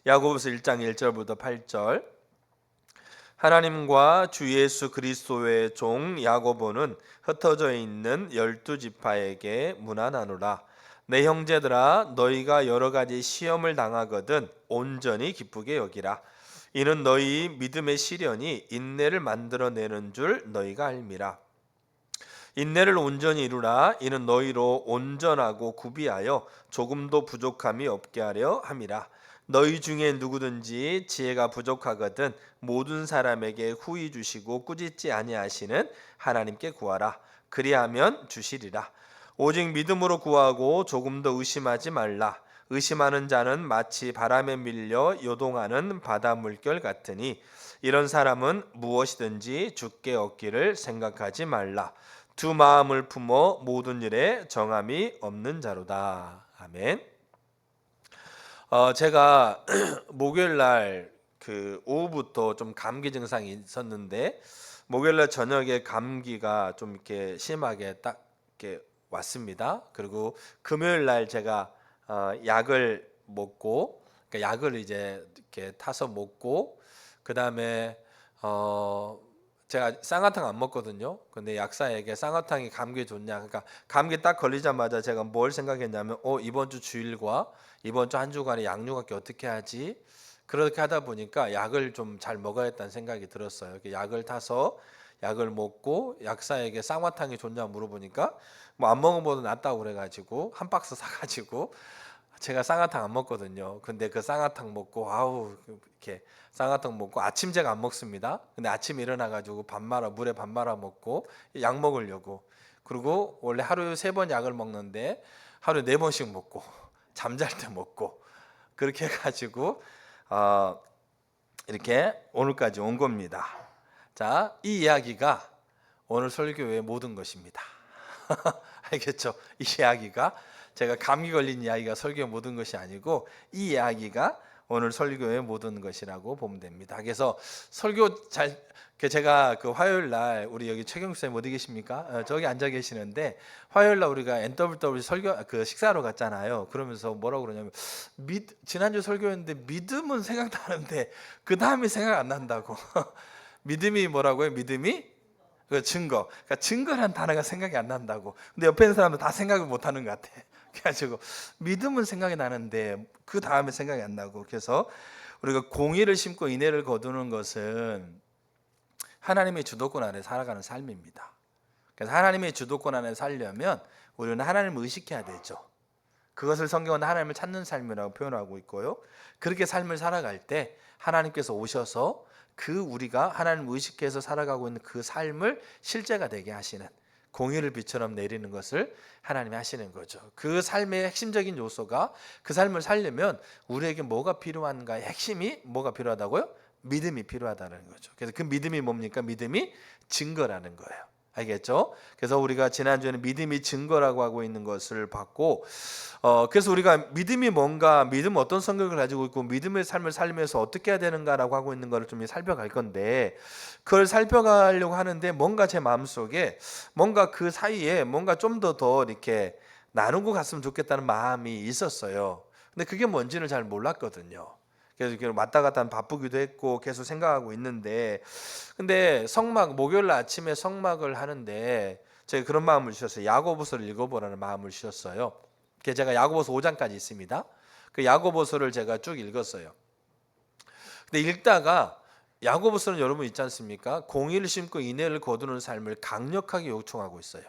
야고보서 1장 1절부터 8절. 하나님과 주 예수 그리스도의 종 야고보는 흩어져 있는 12지파에게 문안하노라. 내 형제들아, 너희가 여러 가지 시험을 당하거든 온전히 기쁘게 여기라. 이는 너희 믿음의 시련이 인내를 만들어내는 줄 너희가 알미라. 인내를 온전히 이루라. 이는 너희로 온전하고 구비하여 조금도 부족함이 없게 하려 함이라. 너희 중에 누구든지 지혜가 부족하거든 모든 사람에게 후히 주시고 꾸짖지 아니하시는 하나님께 구하라. 그리하면 주시리라. 오직 믿음으로 구하고 조금도 의심하지 말라. 의심하는 자는 마치 바람에 밀려 요동하는 바다 물결 같으니 이런 사람은 무엇이든지 주께 얻기를 생각하지 말라. 두 마음을 품어 모든 일에 정함이 없는 자로다. 아멘. 제가 목요일 날 그 오후부터 좀 감기 증상이 있었는데 목요일 날 저녁에 감기가 좀 이렇게 심하게 딱 이렇게 왔습니다. 그리고 금요일 날 제가 약을 먹고, 그러니까 약을 이제 이렇게 타서 먹고, 그 다음에 제가 쌍화탕 안 먹거든요. 근데 약사에게 쌍화탕이 감기에 좋냐, 그러니까 감기 딱 걸리자마자 제가 뭘 생각했냐면 이번 주 주일과 이번 주 한 주간에 약 먹기 어떻게 하지? 그렇게 하다 보니까 약을 좀 잘 먹어야겠다는 생각이 들었어요. 이렇게 약을 타서 약을 먹고 약사에게 쌍화탕이 좋냐 물어보니까 뭐 안 먹어봐도 낫다고 그래가지고 한 박스 사가지고, 제가 쌍화탕 안 먹거든요. 근데 그 쌍화탕 먹고 아우, 이렇게 쌍화탕 먹고 아침 제가 안 먹습니다. 근데 아침에 일어나가지고 물에 밥 말아 먹고 약 먹으려고, 그리고 원래 하루에 3번 약을 먹는데 하루에 4번씩 먹고 잠잘 때 먹고, 그렇게 해가지고 이렇게 오늘까지 온 겁니다. 자, 이 이야기가 오늘 설교의 모든 것입니다. 알겠죠? 이 이야기가, 제가 감기 걸린 이야기가 설교의 모든 것이 아니고 이 이야기가 오늘 설교의 모든 것이라고 보면 됩니다. 그래서 설교 제가 그 화요일 날 우리 여기 최경수 쌤 어디 계십니까? 저기 앉아 계시는데 화요일 날 우리가 NWW 설교 그 식사하러 갔잖아요. 그러면서 뭐라고 그러냐면 지난주 설교였는데 믿음은 생각나는데 그 다음이 생각 안 난다고. 믿음이 뭐라고요? 믿음이 그 증거. 그러니까 증거란 단어가 생각이 안 난다고. 근데 옆에 있는 사람은 다 생각을 못 하는 것 같아. 그래가지고 믿음은 생각이 나는데 그 다음에 생각이 안 나고. 그래서 우리가 공의를 심고 인애를 거두는 것은 하나님의 주도권 아래 살아가는 삶입니다. 그래서 하나님의 주도권 안에 살려면 우리는 하나님을 의식해야 되죠. 그것을 성경은 하나님을 찾는 삶이라고 표현하고 있고요. 그렇게 삶을 살아갈 때 하나님께서 오셔서 우리가 하나님을 의식해서 살아가고 있는 그 삶을 실제가 되게 하시는, 공의를 비처럼 내리는 것을 하나님이 하시는 거죠. 그 삶의 핵심적인 요소가, 그 삶을 살려면 우리에게 뭐가 필요한가의 핵심이 뭐가 필요하다고요? 믿음이 필요하다는 거죠. 그래서 그 믿음이 뭡니까? 믿음이 증거라는 거예요. 알겠죠? 그래서 우리가 지난주에는 믿음이 증거라고 하고 있는 것을 봤고, 그래서 우리가 믿음이 뭔가, 믿음은 어떤 성격을 가지고 있고 믿음의 삶을 살면서 어떻게 해야 되는가라고 하고 있는 것을 좀 살펴갈 건데, 그걸 살펴가려고 하는데 뭔가 제 마음속에 뭔가 그 사이에 뭔가 좀 더 이렇게 나누고 갔으면 좋겠다는 마음이 있었어요. 근데 그게 뭔지를 잘 몰랐거든요. 그래서 왔다 갔다 바쁘기도 했고 계속 생각하고 있는데, 근데 목요일 아침에 성막을 하는데 제가 그런 마음을 주셨어요. 야고보서를 읽어보라는 마음을 주셨어요. 그래서 제가 야고보서 5장까지 있습니다. 그 야고보서를 제가 쭉 읽었어요. 근데 읽다가 야고보서는 여러분 있지 않습니까? 공의를 심고 인애를 거두는 삶을 강력하게 요청하고 있어요.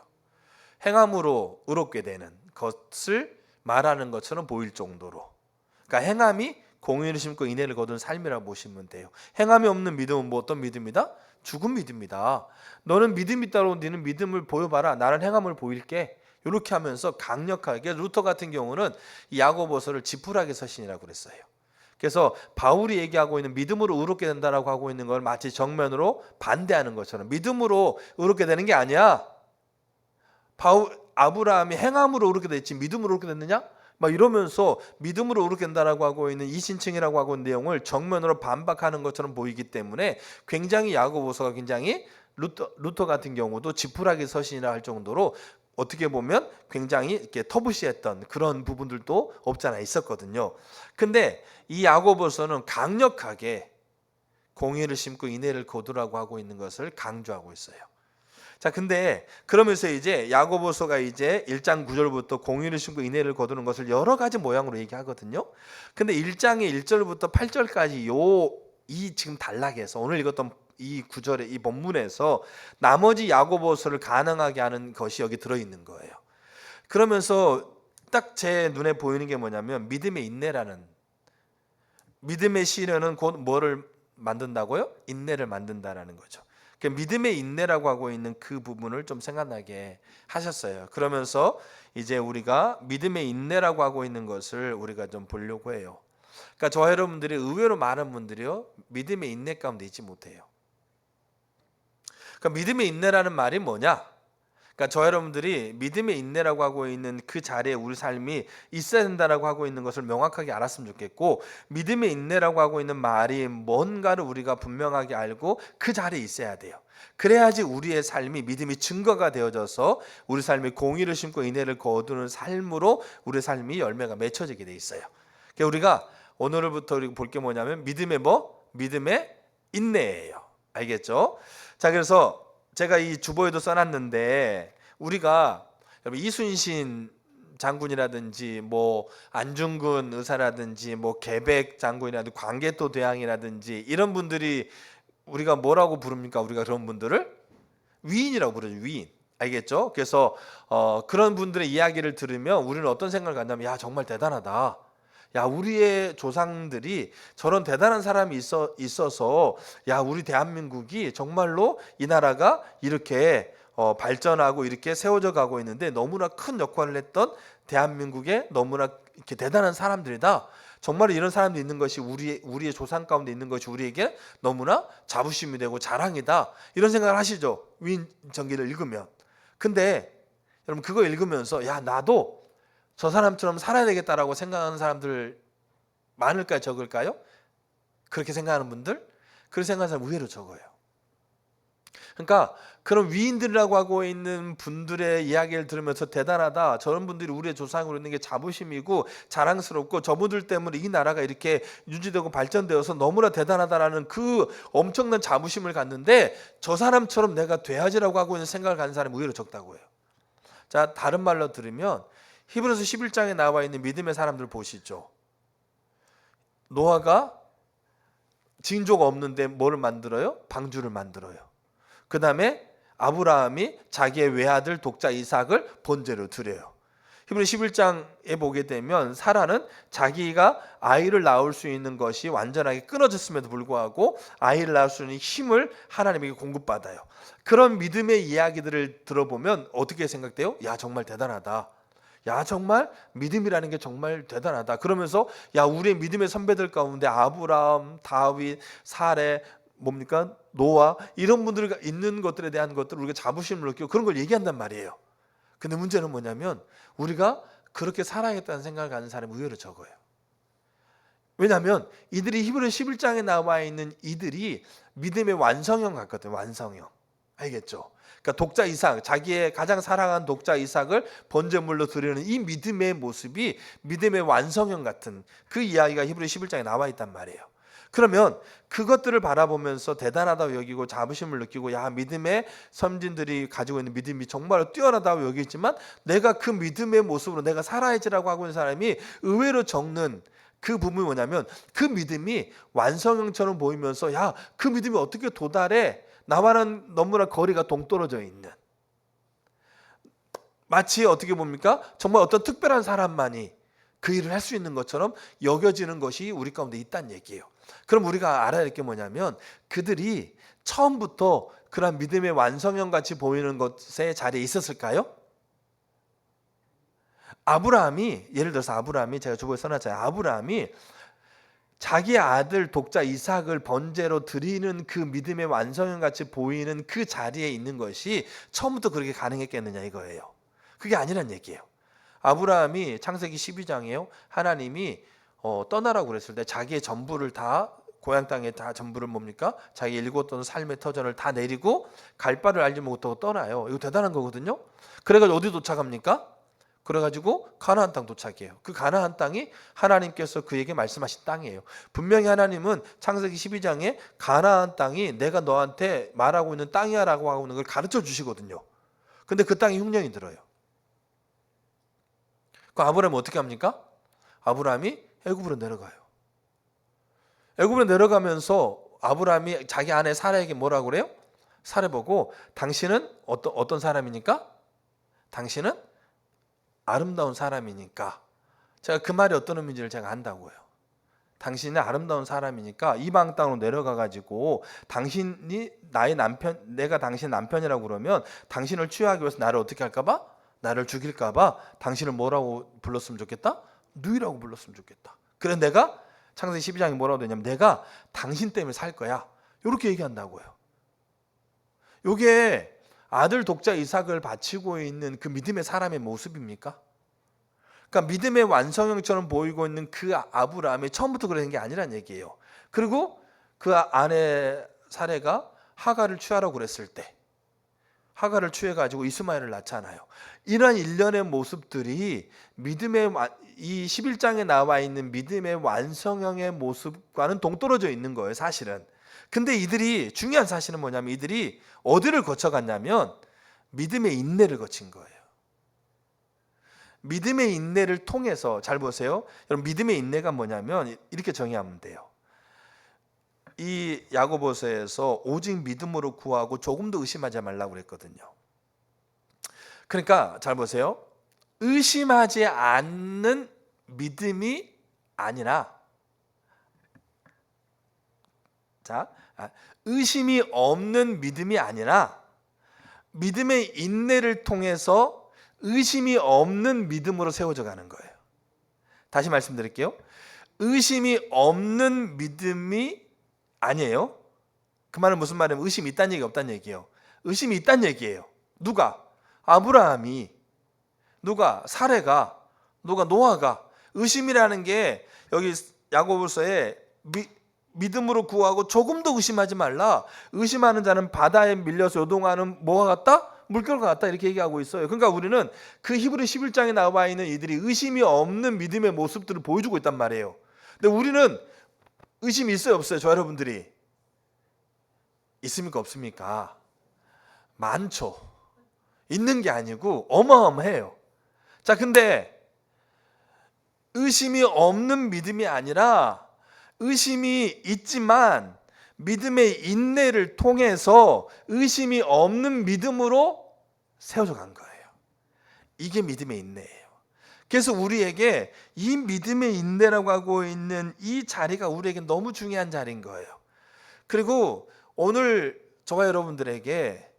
행함으로 의롭게 되는 것을 말하는 것처럼 보일 정도로. 그러니까 행함이 공의를 심고 인애를 거두는 삶이라고 보시면 돼요. 행함이 없는 믿음은 뭐 어떤 믿음이다? 죽은 믿음이다. 너는 믿음이 있다고 너는 믿음을 보여봐라. 나는 행함을 보일게. 이렇게 하면서 강력하게, 루터 같은 경우는 야고보서를 지푸라기 서신이라고 그랬어요. 그래서 바울이 얘기하고 있는 믿음으로 의롭게 된다라고 하고 있는 걸 마치 정면으로 반대하는 것처럼, 믿음으로 의롭게 되는 게 아니야. 아브라함이 행함으로 의롭게 됐지 믿음으로 의롭게 됐느냐? 막 이러면서 믿음으로 의롭게 된다라고 하고 있는 이신칭이라고 하고 있는 내용을 정면으로 반박하는 것처럼 보이기 때문에 굉장히 야고보서가 굉장히 루터 같은 경우도 지푸라기 서신이라 할 정도로 어떻게 보면 굉장히 이렇게 터부시했던 그런 부분들도 없지 않아 있었거든요. 근데 이 야고보서는 강력하게 공의를 심고 인애를 거두라고 하고 있는 것을 강조하고 있어요. 자, 근데 그러면서 이제 야고보서가 이제 1장 9절부터 공의를 심고 인애를 거두는 것을 여러 가지 모양으로 얘기하거든요. 근데 1장의 1절부터 8절까지 이 지금 단락에서 오늘 읽었던 이 구절의 이 본문에서 나머지 야고보서를 가능하게 하는 것이 여기 들어 있는 거예요. 그러면서 딱 제 눈에 보이는 게 뭐냐면 믿음의 인내라는, 믿음의 시련은 곧 뭐를 만든다고요? 인내를 만든다라는 거죠. 믿음의 인내라고 하고 있는 그 부분을 좀 생각나게 하셨어요. 그러면서 이제 우리가 믿음의 인내라고 하고 있는 것을 우리가 좀 보려고 해요. 그러니까 저 여러분들이 의외로 많은 분들이요, 믿음의 인내 가운데 있지 못해요. 그러니까 믿음의 인내라는 말이 뭐냐? 그러니까 저 여러분들이 믿음의 인내라고 하고 있는 그 자리에 우리 삶이 있어야 된다라고 하고 있는 것을 명확하게 알았으면 좋겠고, 믿음의 인내라고 하고 있는 말이 뭔가를 우리가 분명하게 알고 그 자리에 있어야 돼요. 그래야지 우리의 삶이 믿음이 증거가 되어져서 우리 삶이 공의를 심고 인애를 거두는 삶으로 우리 삶이 열매가 맺혀지게 돼 있어요. 그러니까 우리가 오늘부터 볼 게 뭐냐면 믿음의 믿음의 인내예요. 알겠죠? 자, 그래서 제가 이 주보에도 써놨는데, 우리가 여러분 이순신 장군이라든지 뭐 안중근 의사라든지 뭐 계백 장군이라든지 광개토 대왕이라든지 이런 분들이 우리가 뭐라고 부릅니까? 우리가 그런 분들을 위인이라고 부르죠. 위인. 알겠죠? 그래서 그런 분들의 이야기를 들으면 우리는 어떤 생각을 갖냐면, 야, 정말 대단하다. 야, 우리의 조상들이 저런 대단한 사람이 있어서 야, 우리 대한민국이 정말로 이 나라가 이렇게 발전하고 이렇게 세워져 가고 있는데 너무나 큰 역할을 했던 대한민국의 너무나 이렇게 대단한 사람들이다. 정말 이런 사람들이 있는 것이 우리의 조상 가운데 있는 것이 우리에게 너무나 자부심이 되고 자랑이다. 이런 생각을 하시죠. 위인전기를 읽으면. 근데 여러분 그거 읽으면서 야, 나도 저 사람처럼 살아야 되겠다라고 생각하는 사람들 많을까요? 적을까요? 그렇게 생각하는 분들? 그렇게 생각하는 사람 의외로 적어요. 그러니까 그런 위인들이라고 하고 있는 분들의 이야기를 들으면서 대단하다, 저런 분들이 우리의 조상으로 있는 게 자부심이고 자랑스럽고 저분들 때문에 이 나라가 이렇게 유지되고 발전되어서 너무나 대단하다라는 그 엄청난 자부심을 갖는데, 저 사람처럼 내가 돼야지라고 하고 있는 생각을 가는 사람이 의외로 적다고 해요. 자, 다른 말로 들으면 히브리서 11장에 나와 있는 믿음의 사람들 보시죠. 노아가 징조가 없는데 뭐를 만들어요? 방주를 만들어요. 그 다음에 아브라함이 자기의 외아들 독자 이삭을 번제로 드려요. 히브리 11장에 보게 되면 사라는 자기가 아이를 낳을 수 있는 것이 완전하게 끊어졌음에도 불구하고 아이를 낳을 수 있는 힘을 하나님에게 공급받아요. 그런 믿음의 이야기들을 들어보면 어떻게 생각돼요? 야, 정말 대단하다. 야, 정말 믿음이라는 게 정말 대단하다. 그러면서 야, 우리의 믿음의 선배들 가운데 아브라함, 다윗, 사레, 뭡니까? 노아, 이런 분들 있는 것들에 대한 것들을 우리가 자부심을 느끼고 그런 걸 얘기한단 말이에요. 근데 문제는 뭐냐면 우리가 그렇게 살아야겠다는 생각을 가는 사람이 의외로 적어요. 왜냐하면 이들이 히브리 11장에 나와 있는 이들이 믿음의 완성형 같거든요. 완성형. 알겠죠? 그러니까 독자 이삭, 자기의 가장 사랑하는 독자 이삭을 번제물로 드리는 이 믿음의 모습이 믿음의 완성형 같은 그 이야기가 히브리 11장에 나와 있단 말이에요. 그러면 그것들을 바라보면서 대단하다고 여기고 자부심을 느끼고, 야, 믿음의 선진들이 가지고 있는 믿음이 정말 뛰어나다고 여기지만 내가 그 믿음의 모습으로 내가 살아야지라고 하고 있는 사람이 의외로 적는 그 부분이 뭐냐면, 그 믿음이 완성형처럼 보이면서 야, 그 믿음이 어떻게 도달해? 나와는 너무나 거리가 동떨어져 있는, 마치 어떻게 봅니까? 정말 어떤 특별한 사람만이 그 일을 할 수 있는 것처럼 여겨지는 것이 우리 가운데 있다는 얘기예요. 그럼 우리가 알아야 할 게 뭐냐면, 그들이 처음부터 그런 믿음의 완성형 같이 보이는 것의 자리에 있었을까요? 아브라함이, 예를 들어서 아브라함이, 제가 주보에 써놨잖아요. 아브라함이 자기 아들 독자 이삭을 번제로 드리는 그 믿음의 완성형 같이 보이는 그 자리에 있는 것이 처음부터 그렇게 가능했겠느냐 이거예요. 그게 아니란 얘기예요. 아브라함이 창세기 12장에요. 하나님이 떠나라고 그랬을 때 자기의 전부를 다 고향 땅에 다 전부를 뭡니까? 자기 일궜던 삶의 터전을 다 내리고 갈 바를 알지 못하고 떠나요. 이거 대단한 거거든요. 그래가지고 어디 도착합니까? 그래가지고 가나안 땅 도착해요. 그 가나안 땅이 하나님께서 그에게 말씀하신 땅이에요. 분명히 하나님은 창세기 12장에 가나안 땅이 내가 너한테 말하고 있는 땅이야 라고 하고 있는 걸 가르쳐 주시거든요. 근데 그 땅이 흉년이 들어요. 그 아브라함이 어떻게 합니까? 아브라함이 애굽으로 내려가요. 애굽으로 내려가면서 아브라함이 자기 아내 사라에게 뭐라고 그래요? 사라 보고 당신은 어떤 사람이니까? 당신은 아름다운 사람이니까. 제가 그 말이 어떤 의미인지를 제가 안다고요. 당신이 아름다운 사람이니까 이방 땅으로 내려가 가지고 당신이 나의 남편, 내가 당신 남편이라고 그러면 당신을 취하기 위해서 나를 어떻게 할까 봐? 나를 죽일까 봐 당신을 뭐라고 불렀으면 좋겠다? 누이라고 불렀으면 좋겠다. 그래 내가 창세기 12장에 뭐라고 되냐면 내가 당신 때문에 살 거야. 이렇게 얘기한다고요. 이게 아들 독자 이삭을 바치고 있는 그 믿음의 사람의 모습입니까? 그러니까 믿음의 완성형처럼 보이고 있는 그 아브라함이 처음부터 그러는 게 아니란 얘기예요. 그리고 그 아내 사레가 하갈을 취하라고 그랬을 때 하갈을 취해가지고 이스마엘을 낳잖아요. 이러한 일련의 모습들이 믿음의 이 11장에 나와 있는 믿음의 완성형의 모습과는 동떨어져 있는 거예요, 사실은. 근데 이들이 중요한 사실은 뭐냐면 이들이 어디를 거쳐갔냐면 믿음의 인내를 거친 거예요. 믿음의 인내를 통해서 잘 보세요. 여러분 믿음의 인내가 뭐냐면 이렇게 정의하면 돼요. 이 야고보서에서 오직 믿음으로 구하고 조금도 의심하지 말라고 그랬거든요. 그러니까 잘 보세요. 의심하지 않는 믿음이 아니라 의심이 없는 믿음이 아니라 믿음의 인내를 통해서 의심이 없는 믿음으로 세워져 가는 거예요. 다시 말씀드릴게요. 의심이 없는 믿음이 아니에요. 그 말은 무슨 말이냐면 의심이 있다는 얘기 없다는 얘기예요. 의심이 있다는 얘기예요. 누가? 아브라함이, 누가? 사레가, 누가? 노아가. 의심이라는 게 여기 야고보서에 믿음으로 구하고 조금도 의심하지 말라. 의심하는 자는 바다에 밀려서 요동하는 뭐가 같다? 물결과 같다 이렇게 얘기하고 있어요. 그러니까 우리는 그 히브리 11장에 나와 있는 이들이 의심이 없는 믿음의 모습들을 보여주고 있단 말이에요. 근데 우리는 의심이 있어요 없어요? 저 여러분들이 있습니까 없습니까? 많죠. 있는 게 아니고 어마어마해요. 자, 근데 의심이 없는 믿음이 아니라 의심이 있지만 믿음의 인내를 통해서 의심이 없는 믿음으로 세워져 간 거예요. 이게 믿음의 인내예요. 그래서 우리에게 이 믿음의 인내라고 하고 있는 이 자리가 우리에게 너무 중요한 자리인 거예요. 그리고 오늘 저와 여러분들에게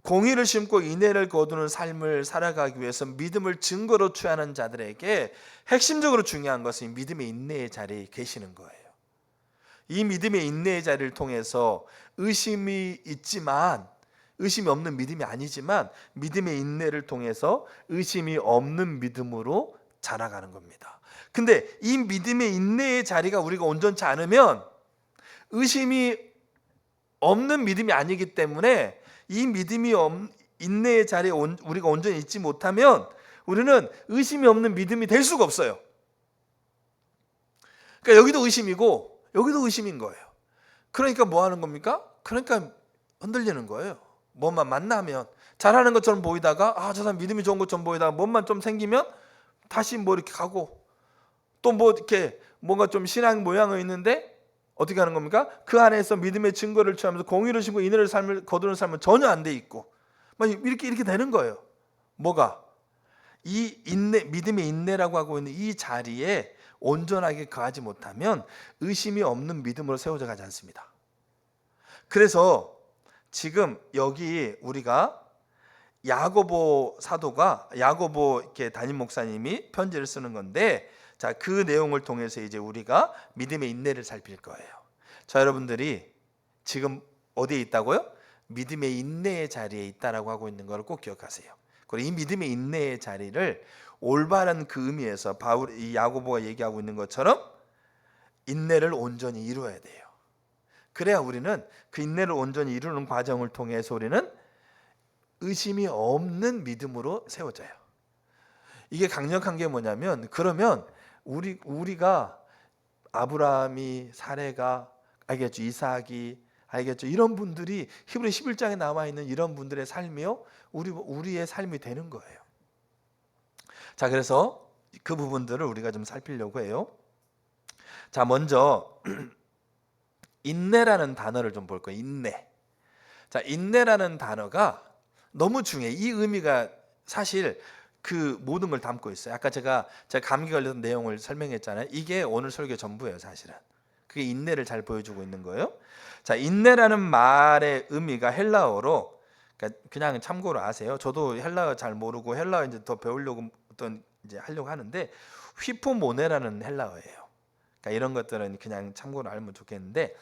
공의를 심고 인내를 거두는 삶을 살아가기 위해서 믿음을 증거로 취하는 자들에게 핵심적으로 중요한 것은 믿음의 인내의 자리에 계시는 거예요. 이 믿음의 인내의 자리를 통해서 의심이 있지만 의심이 없는 믿음이 아니지만 믿음의 인내를 통해서 의심이 없는 믿음으로 자라가는 겁니다. 근데 이 믿음의 인내의 자리가 우리가 온전치 않으면 의심이 없는 믿음이 아니기 때문에 이 믿음이 인내의 자리에 우리가 온전히 있지 못하면 우리는 의심이 없는 믿음이 될 수가 없어요. 그러니까 여기도 의심이고 여기도 의심인 거예요. 그러니까 뭐 하는 겁니까? 그러니까 흔들리는 거예요. 뭐만 만나면 잘하는 것처럼 보이다가 저 사람 믿음이 좋은 것처럼 보이다가 뭐만 좀 생기면 다시 뭐 이렇게 가고 또 뭐 이렇게 뭔가 좀 신앙 모양이 있는데 어떻게 하는 겁니까? 그 안에서 믿음의 증거를 취하면서 공의를 심고 인내를 거두는 삶은 전혀 안 돼 있고 막 이렇게 되는 거예요. 뭐가? 이 인내, 믿음의 인내라고 하고 있는 이 자리에 온전하게 거하지 못하면 의심이 없는 믿음으로 세워져 가지 않습니다. 그래서 지금 여기 우리가 야고보 사도가 야고보 이렇게 담임 목사님이 편지를 쓰는 건데 자, 그 내용을 통해서 이제 우리가 믿음의 인내를 살필 거예요. 자, 여러분들이 지금 어디에 있다고요? 믿음의 인내의 자리에 있다라고 하고 있는 걸 꼭 기억하세요. 그리고 이 믿음의 인내의 자리를 올바른 그 의미에서 이 야고보가 얘기하고 있는 것처럼 인내를 온전히 이루어야 돼요. 그래야 우리는 그 인내를 온전히 이루는 과정을 통해서 우리는 의심이 없는 믿음으로 세워져요. 이게 강력한 게 뭐냐면, 그러면 우리가 아브라함이, 사레가, 알겠죠? 이삭이, 알겠죠? 이런 분들이 히브리 11장에 나와 있는 이런 분들의 삶이요, 우리의 삶이 되는 거예요. 자, 그래서 그 부분들을 우리가 좀 살피려고 해요. 자, 먼저 인내라는 단어를 좀 볼 거예요. 인내. 자, 인내라는 단어가 너무 중요해요. 이 의미가 사실 그 모든 걸 담고 있어요. 아까 제가 감기 걸렸던 내용을 설명했잖아요. 이게 오늘 설교 전부예요, 사실은. 그게 인내를 잘 보여주고 있는 거예요. 자, 인내라는 말의 의미가 헬라어로, 그러니까 그냥 참고로 아세요. 저도 헬라어 잘 모르고 헬라어 이제 더 배우려고 이제 하려고 하는데, 휘포모네라는 헬라어예요. 그러니까 이런 것들은 그냥 참고로 알면 좋겠는데,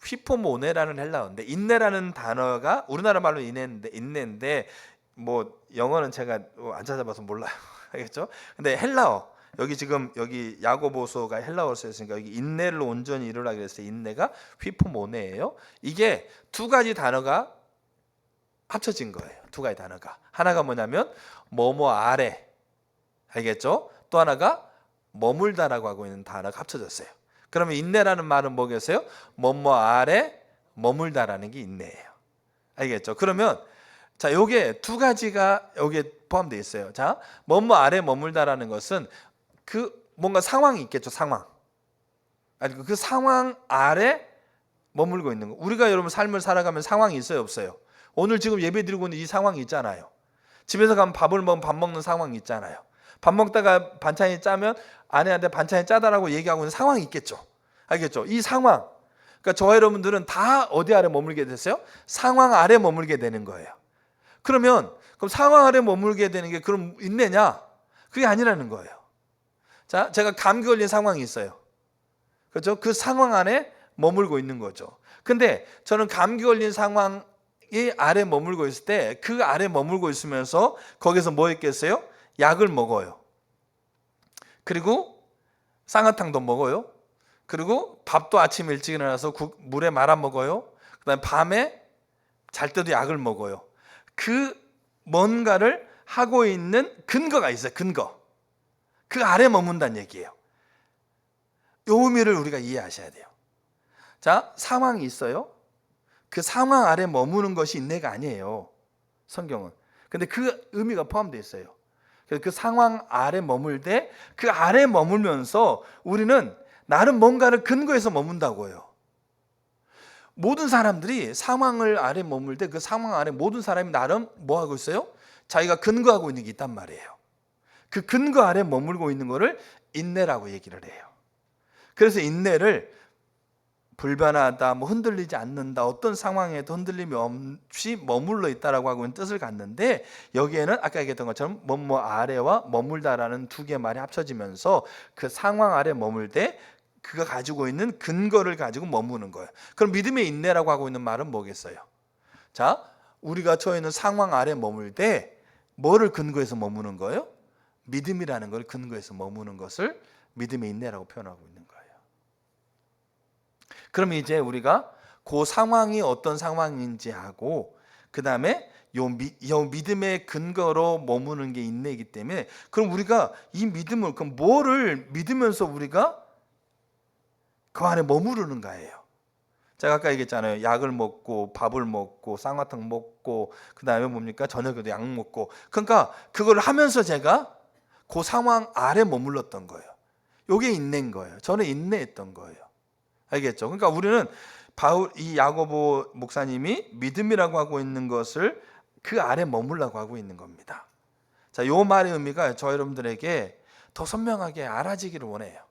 휘포모네라는 헬라어인데, 인내라는 단어가 우리나라 말로 인내인데 뭐 영어는 제가 안 찾아봐서 몰라요. 알겠죠? 근데 헬라어, 여기 야고보서가 헬라어로 쓰였으니까 여기 인내를 온전히 이루라 그랬어요. 인내가 휘포모네예요. 이게 두 가지 단어가 합쳐진 거예요. 두 가지 단어가. 하나가 뭐냐면 뭐뭐 아래, 알겠죠? 또 하나가 머물다라고 하고 있는 단어가 합쳐졌어요. 그러면 인내라는 말은 뭐겠어요? 뭐뭐 아래 머물다라는 게 인내예요. 알겠죠? 그러면 자, 요게 두 가지가 여기에 포함되어 있어요. 자, 뭐뭐 아래 머물다라는 것은 그 뭔가 상황이 있겠죠, 상황. 아니, 그 상황 아래 머물고 있는 거. 우리가 여러분 삶을 살아가면 상황이 있어요, 없어요? 오늘 지금 예배 드리고 있는 이 상황이 있잖아요. 집에서 가면 밥을 먹으면 밥 먹는 상황이 있잖아요. 밥 먹다가 반찬이 짜면 아내한테 반찬이 짜다라고 얘기하고 있는 상황이 있겠죠. 알겠죠? 이 상황. 그러니까 저와 여러분들은 다 어디 아래 머물게 됐어요? 상황 아래 머물게 되는 거예요. 그럼 상황 아래 머물게 되는 게 그럼 인내냐? 그게 아니라는 거예요. 자, 제가 감기 걸린 상황이 있어요. 그렇죠? 그 상황 안에 머물고 있는 거죠. 근데 저는 감기 걸린 상황이 아래 머물고 있을 때 그 아래 머물고 있으면서 거기서 뭐 했겠어요? 약을 먹어요. 그리고 쌍화탕도 먹어요. 그리고 밥도 아침 일찍 일어나서 물에 말아 먹어요. 그다음에 밤에 잘 때도 약을 먹어요. 그 뭔가를 하고 있는 근거가 있어요. 근거. 그 아래 머문다는 얘기예요. 이 의미를 우리가 이해하셔야 돼요. 자, 상황이 있어요. 그 상황 아래 머무는 것이 인내가 아니에요, 성경은. 근데 그 의미가 포함되어 있어요. 그래서 그 상황 아래 머물 때 그 아래 머물면서 우리는 나름 뭔가를 근거해서 머문다고요. 모든 사람들이 상황을 아래 머물 때 그 상황 아래 모든 사람이 나름 뭐 하고 있어요? 자기가 근거하고 있는 게 있단 말이에요. 그 근거 아래 머물고 있는 거를 인내라고 얘기를 해요. 그래서 인내를 불변하다, 뭐 흔들리지 않는다, 어떤 상황에도 흔들림이 없이 머물러 있다라고 하고 있는 뜻을 갖는데, 여기에는 아까 얘기했던 것처럼 뭐뭐 아래와 머물다라는 두 개의 말이 합쳐지면서 그 상황 아래 머물 때 그가 가지고 있는 근거를 가지고 머무는 거예요. 그럼 믿음의 인내라고 하고 있는 말은 뭐겠어요? 자, 우리가 처해 있는 상황 아래 머물 때 뭐를 근거해서 머무는 거예요? 믿음이라는 걸 근거해서 머무는 것을 믿음의 인내라고 표현하고 있는 거예요. 그럼 이제 우리가 그 상황이 어떤 상황인지 하고, 그 다음에 요 믿음의 근거로 머무는 게 인내이기 때문에, 그럼 우리가 이 믿음을, 그럼 뭐를 믿으면서 우리가 그 안에 머무르는가예요. 제가 아까 얘기했잖아요. 약을 먹고 밥을 먹고 쌍화탕 먹고 그 다음에 뭡니까? 저녁에도 약 먹고. 그러니까 그걸 하면서 제가 그 상황 아래 머물렀던 거예요. 이게 인내인 거예요. 저는 인내했던 거예요. 알겠죠? 그러니까 우리는 이 야고보 목사님이 믿음이라고 하고 있는 것을 그 아래 머물라고 하고 있는 겁니다. 자, 요 말의 의미가 저 여러분들에게 더 선명하게 알아지기를 원해요.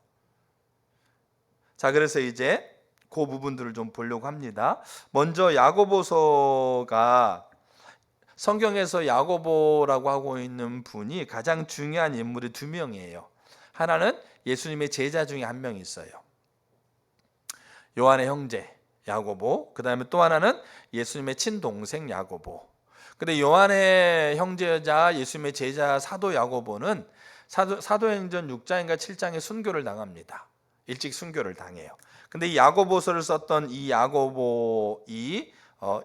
자, 그래서 이제 그 부분들을 좀 보려고 합니다. 먼저 야고보서가, 성경에서 야고보라고 하고 있는 분이 가장 중요한 인물이 두 명이에요. 하나는 예수님의 제자 중에 한 명이 있어요. 요한의 형제 야고보. 그 다음에 또 하나는 예수님의 친동생 야고보. 근데 요한의 형제자 예수님의 제자 사도 야고보는 사도행전 6장인가 7장에 순교를 당합니다. 일찍 순교를 당해요. 근데 이 야고보서를 썼던 이 야고보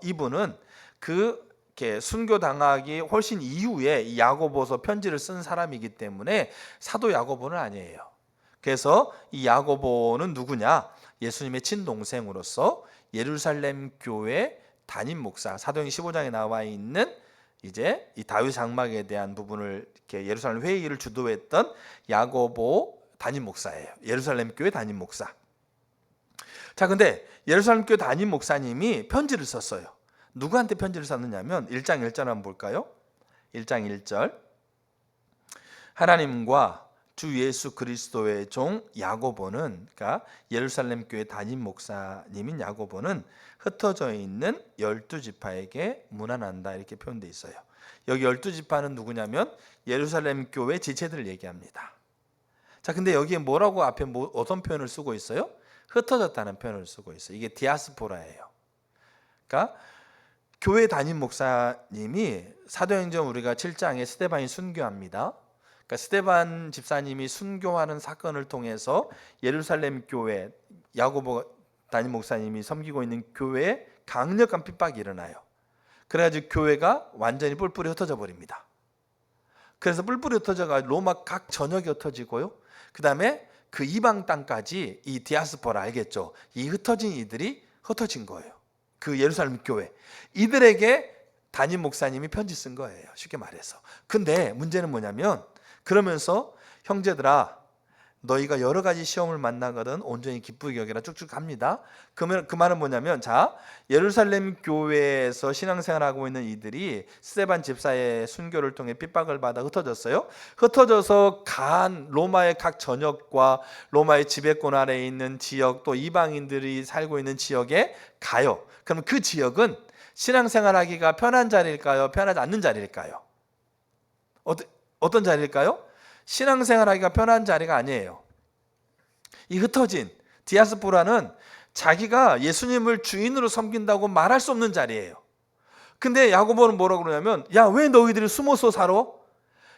이분은 이렇게 순교 당하기 훨씬 이후에 이 야고보서 편지를 쓴 사람이기 때문에 사도 야고보는 아니에요. 그래서 이 야고보는 누구냐? 예수님의 친동생으로서 예루살렘 교회 담임 목사, 사도행 15장에 나와 있는 이제 이 다윗 장막에 대한 부분을 이렇게 예루살렘 회의를 주도했던 야고보 담임 목사예요. 예루살렘 교회 담임 목사. 자, 근데 예루살렘 교회 담임 목사님이 편지를 썼어요. 누구한테 편지를 썼느냐면 1장 1절 한번 볼까요? 1장 1절. 하나님과 주 예수 그리스도의 종 야고보는, 그러니까 예루살렘 교회 담임 목사님인 야고보는 흩어져 있는 12지파에게 문안한다, 이렇게 표현되어 있어요. 여기 12지파는 누구냐면 예루살렘 교회 지체들을 얘기합니다. 자, 근데 여기에 뭐라고 앞에 어떤 표현을 쓰고 있어요? 흩어졌다는 표현을 쓰고 있어요. 이게 디아스포라예요. 그러니까 교회 담임 목사님이 사도행전 우리가 7장에 스데반이 순교합니다. 그러니까 스데반 집사님이 순교하는 사건을 통해서 예루살렘 교회 야고보 담임 목사님이 섬기고 있는 교회에 강력한 핍박이 일어나요. 그래가지고 교회가 완전히 뿔뿔이 흩어져 버립니다. 그래서 뿔뿔이 흩어져가 로마 각 전역에 흩어지고요. 그 다음에 그 이방 땅까지 이 디아스포라, 알겠죠? 이 흩어진 이들이 흩어진 거예요. 그 예루살렘 교회 이들에게 담임 목사님이 편지 쓴 거예요, 쉽게 말해서. 근데 문제는 뭐냐면, 그러면서 형제들아, 너희가 여러 가지 시험을 만나거든 온전히 기쁘게 여기라 쭉쭉 갑니다. 그러면 그 말은 뭐냐면, 자, 예루살렘 교회에서 신앙생활하고 있는 이들이 스데반 집사의 순교를 통해 핍박을 받아 흩어졌어요. 흩어져서 간 로마의 각 전역과 로마의 지배권 아래에 있는 지역, 또 이방인들이 살고 있는 지역에 가요. 그럼 그 지역은 신앙생활하기가 편한 자리일까요? 편하지 않는 자리일까요? 어떤 자리일까요? 신앙생활하기가 편한 자리가 아니에요. 이 흩어진 디아스포라는 자기가 예수님을 주인으로 섬긴다고 말할 수 없는 자리예요. 근데 야고보는 뭐라고 그러냐면, 야, 왜 너희들이 숨어서 살아?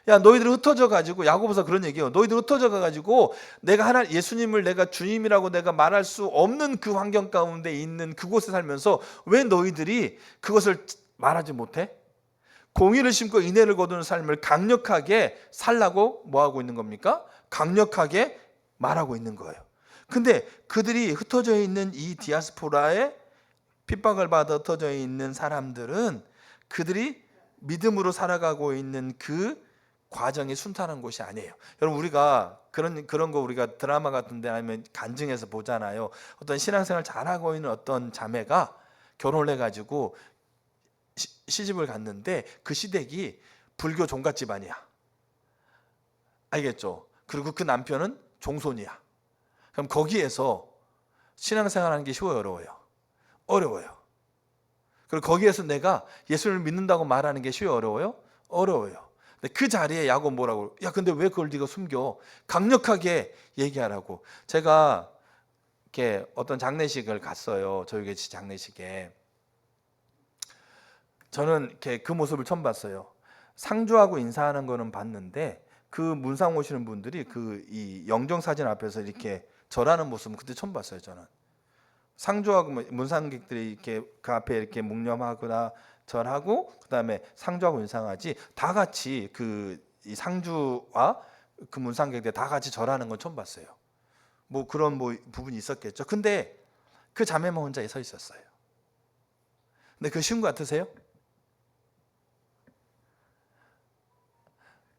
야, 너희들이 흩어져 가지고, 야고보서 그런 얘기예요. 너희들이 흩어져 가지고 내가 예수님을 내가 주님이라고 내가 말할 수 없는 그 환경 가운데 있는 그곳에 살면서 왜 너희들이 그것을 말하지 못해? 공의를 심고 인애를 거두는 삶을 강력하게 살라고 뭐하고 있는 겁니까? 강력하게 말하고 있는 거예요. 근데 그들이 흩어져 있는 이 디아스포라에 핍박을 받아 흩어져 있는 사람들은 그들이 믿음으로 살아가고 있는 그 과정이 순탄한 곳이 아니에요. 여러분, 우리가 그런 거 우리가 드라마 같은데 아니면 간증에서 보잖아요. 어떤 신앙생활 잘하고 있는 어떤 자매가 결혼을 해가지고 시집을 갔는데 그 시댁이 불교 종갓 집안이야. 알겠죠? 그리고 그 남편은 종손이야. 그럼 거기에서 신앙생활하는 게 쉬워요, 어려워요? 어려워요. 그리고 거기에서 내가 예수를 믿는다고 말하는 게 쉬워요, 어려워요? 어려워요. 근데 그 자리에 야고보 뭐라고? 야, 근데 왜 그걸 네가 숨겨? 강력하게 얘기하라고. 제가 이렇게 어떤 장례식을 갔어요. 저희 장례식에. 저는 이렇게 그 모습을 처음 봤어요. 상주하고 인사하는 거는 봤는데 그 문상 오시는 분들이 이 영정 사진 앞에서 이렇게 절하는 모습은 그때 처음 봤어요. 저는 상주하고 문상객들이 이렇게 그 앞에 이렇게 묵념하거나 절하고 그다음에 상주하고 인상하지 다 같이 이 상주와 그 문상객들 다 같이 절하는 건 처음 봤어요. 뭐 그런 부분이 있었겠죠. 근데 그 자매만 혼자 서 있었어요. 근데 그 쉬운 거 같으세요?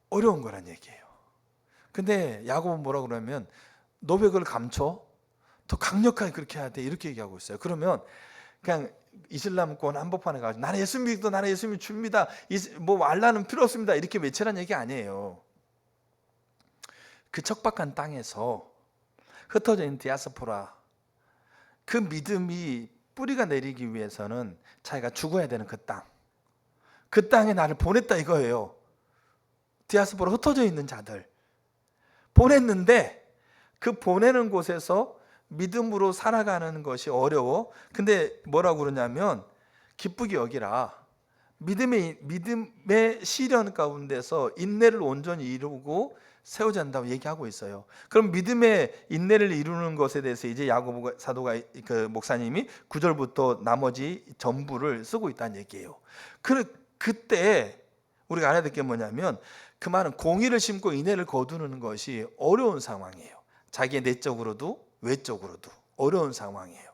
어려운 거란 얘기예요. 근데 야고보는 뭐라고 그러면, 너 왜 그걸 감춰? 더 강력하게 그렇게 해야 돼, 이렇게 얘기하고 있어요. 그러면 그냥 이슬람권 한복판에 가서 나는 예수 믿고 나는 예수 줍니다, 뭐 알라는 필요 없습니다, 이렇게 외치라는 얘기 아니에요. 그 척박한 땅에서 흩어져 있는 디아스포라, 그 믿음이 뿌리가 내리기 위해서는 자기가 죽어야 되는 그 땅에 나를 보냈다 이거예요. 디아스포라 흩어져 있는 자들 보냈는데 그 보내는 곳에서 믿음으로 살아가는 것이 어려워. 근데 뭐라고 그러냐면, 기쁘게 여기라. 믿음의 시련 가운데서 인내를 온전히 이루고 세워져야 한다고 얘기하고 있어요. 그럼 믿음의 인내를 이루는 것에 대해서 이제 야고보 사도가 그 목사님이 9절부터 나머지 전부를 쓰고 있다는 얘기예요. 그때 우리가 알아야 될 게 뭐냐면 그 말은 공의를 심고 인내를 거두는 것이 어려운 상황이에요. 자기의 내적으로도 외적으로도 어려운 상황이에요.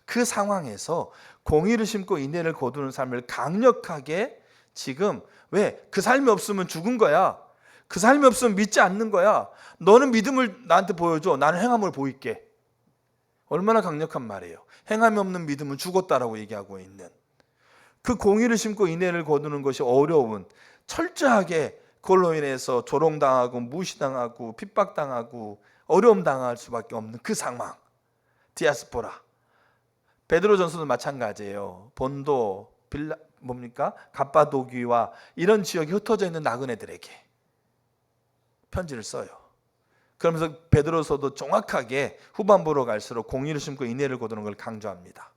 그 상황에서 공의를 심고 인내를 거두는 삶을 강력하게 지금 왜? 그 삶이 없으면 죽은 거야. 그 삶이 없으면 믿지 않는 거야. 너는 믿음을 나한테 보여줘. 나는 행함을 보일게. 얼마나 강력한 말이에요. 행함이 없는 믿음은 죽었다라고 얘기하고 있는 그 공의를 심고 인내를 거두는 것이 어려운 철저하게 그걸로 인해서 조롱당하고 무시당하고 핍박당하고 어려움 당할 수밖에 없는 그 상황. 디아스포라. 베드로전서도 마찬가지예요. 본도, 갑바도기와 이런 지역에 흩어져 있는 나그네들에게 편지를 써요. 그러면서 베드로서도 정확하게 후반부로 갈수록 공의를 심고 인내를 거두는 걸 강조합니다.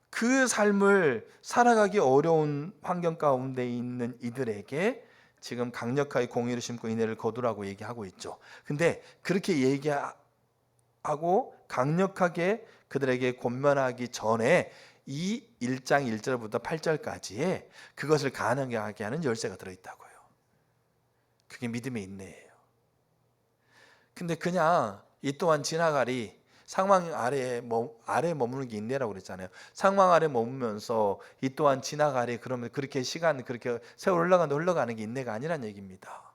그 삶을 살아가기 어려운 환경 가운데 있는 이들에게 지금 강력하게 공의를 심고 인내를 거두라고 얘기하고 있죠. 근데 그렇게 얘기하고 강력하게 그들에게 권면하기 전에 이 1장 1절부터 8절까지에 그것을 가능하게 하는 열쇠가 들어있다고요. 그게 믿음의 인내예요. 근데 그냥 이 또한 지나가리 상황 아래에 머무는 게 인내라고 그랬잖아요. 상황 아래 머무면서 이 또한 지나가리 그러면 그렇게 시간 그렇게 세월 흘러가는 게 인내가 아니란 얘기입니다.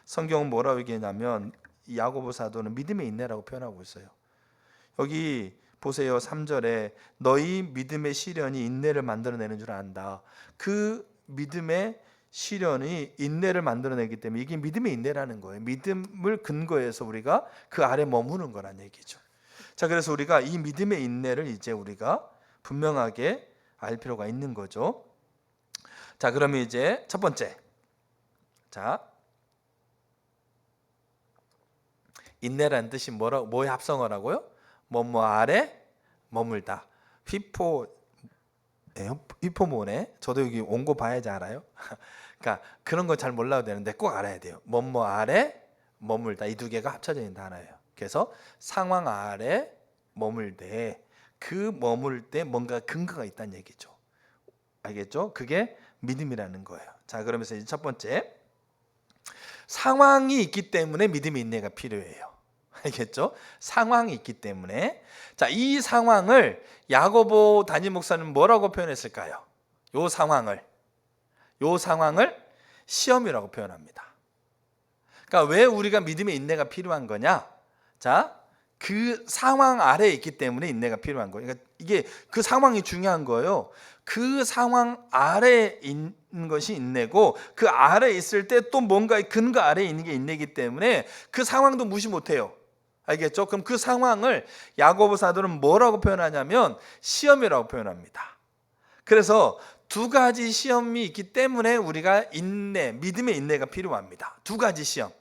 성경은 뭐라고 얘기하냐면 야고보 사도는 믿음의 인내라고 표현하고 있어요. 여기 보세요. 3절에 너희 믿음의 시련이 인내를 만들어내는 줄 안다. 그 믿음의 시련이 인내를 만들어내기 때문에 이게 믿음의 인내라는 거예요. 믿음을 근거해서 우리가 그 아래 머무는 거란 얘기죠. 자, 그래서 우리가 이 믿음의 인내를 이제 우리가 분명하게 알 필요가 있는 거죠. 자, 그러면 이제 첫 번째. 자, 인내라는 뜻이 뭐의 합성어라고요? 뭐뭐 아래 머물다. 휘포모네. 저도 여기 온 거 봐야지 알아요. 그러니까 그런 거 잘 몰라도 되는데 꼭 알아야 돼요. 뭐뭐 아래 머물다. 이 두 개가 합쳐져 있는 단어예요. 그래서 상황 아래 머물되 그 머물 때 뭔가 근거가 있다는 얘기죠. 알겠죠? 그게 믿음이라는 거예요. 자, 그러면서 이제 첫 번째, 상황이 있기 때문에 믿음의 인내가 필요해요. 알겠죠? 상황이 있기 때문에. 자, 이 상황을 야고보 담임 목사는 뭐라고 표현했을까요? 요 상황을 시험이라고 표현합니다. 그러니까 왜 우리가 믿음의 인내가 필요한 거냐? 자, 그 상황 아래에 있기 때문에 인내가 필요한 거예요. 그러니까 이게 그 상황이 중요한 거예요. 그 상황 아래에 있는 것이 인내고 그 아래에 있을 때 또 뭔가 근거 아래에 있는 게 인내이기 때문에 그 상황도 무시 못해요. 알겠죠? 그럼 그 상황을 야고보 사도는 뭐라고 표현하냐면 시험이라고 표현합니다. 그래서 두 가지 시험이 있기 때문에 우리가 믿음의 인내가 필요합니다. 두 가지 시험.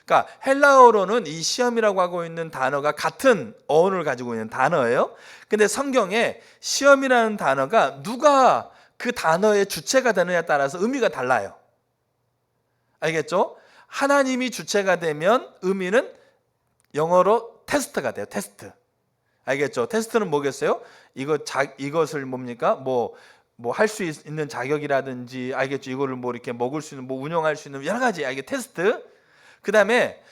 그러니까 헬라어로는 이 시험이라고 하고 있는 단어가 같은 어원을 가지고 있는 단어예요. 근데 성경에 시험이라는 단어가 누가 그 단어의 주체가 되느냐에 따라서 의미가 달라요. 알겠죠? 하나님이 주체가 되면 의미는 영어로 테스트가 돼요. 테스트. 알겠죠? 테스트는 뭐겠어요? 이것을 뭡니까? 뭐 할 수 있는 자격이라든지, 알겠죠? 이거를 뭐 이렇게 먹을 수 있는, 뭐 운영할 수 있는 여러 가지, 테스트. 그 다음에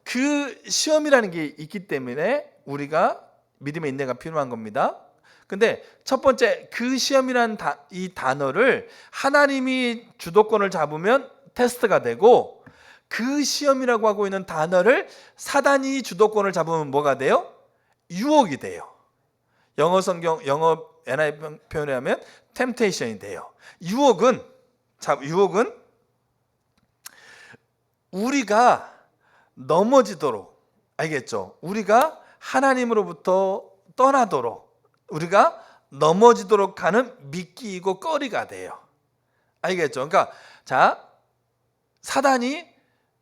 그 시험이라는 게 있기 때문에 우리가 믿음의 인내가 필요한 겁니다. 근데 첫 번째, 그 시험이라는 이 단어를 하나님이 주도권을 잡으면 테스트가 되고, 그 시험이라고 하고 있는 단어를 사단이 주도권을 잡으면 뭐가 돼요? 유혹이 돼요. 영어 NIV 표현에 하면 temptation이 돼요. 유혹은 우리가 넘어지도록, 알겠죠? 우리가 하나님으로부터 떠나도록, 우리가 넘어지도록 하는 미끼이고 꺼리가 돼요. 알겠죠? 그러니까 자, 사단이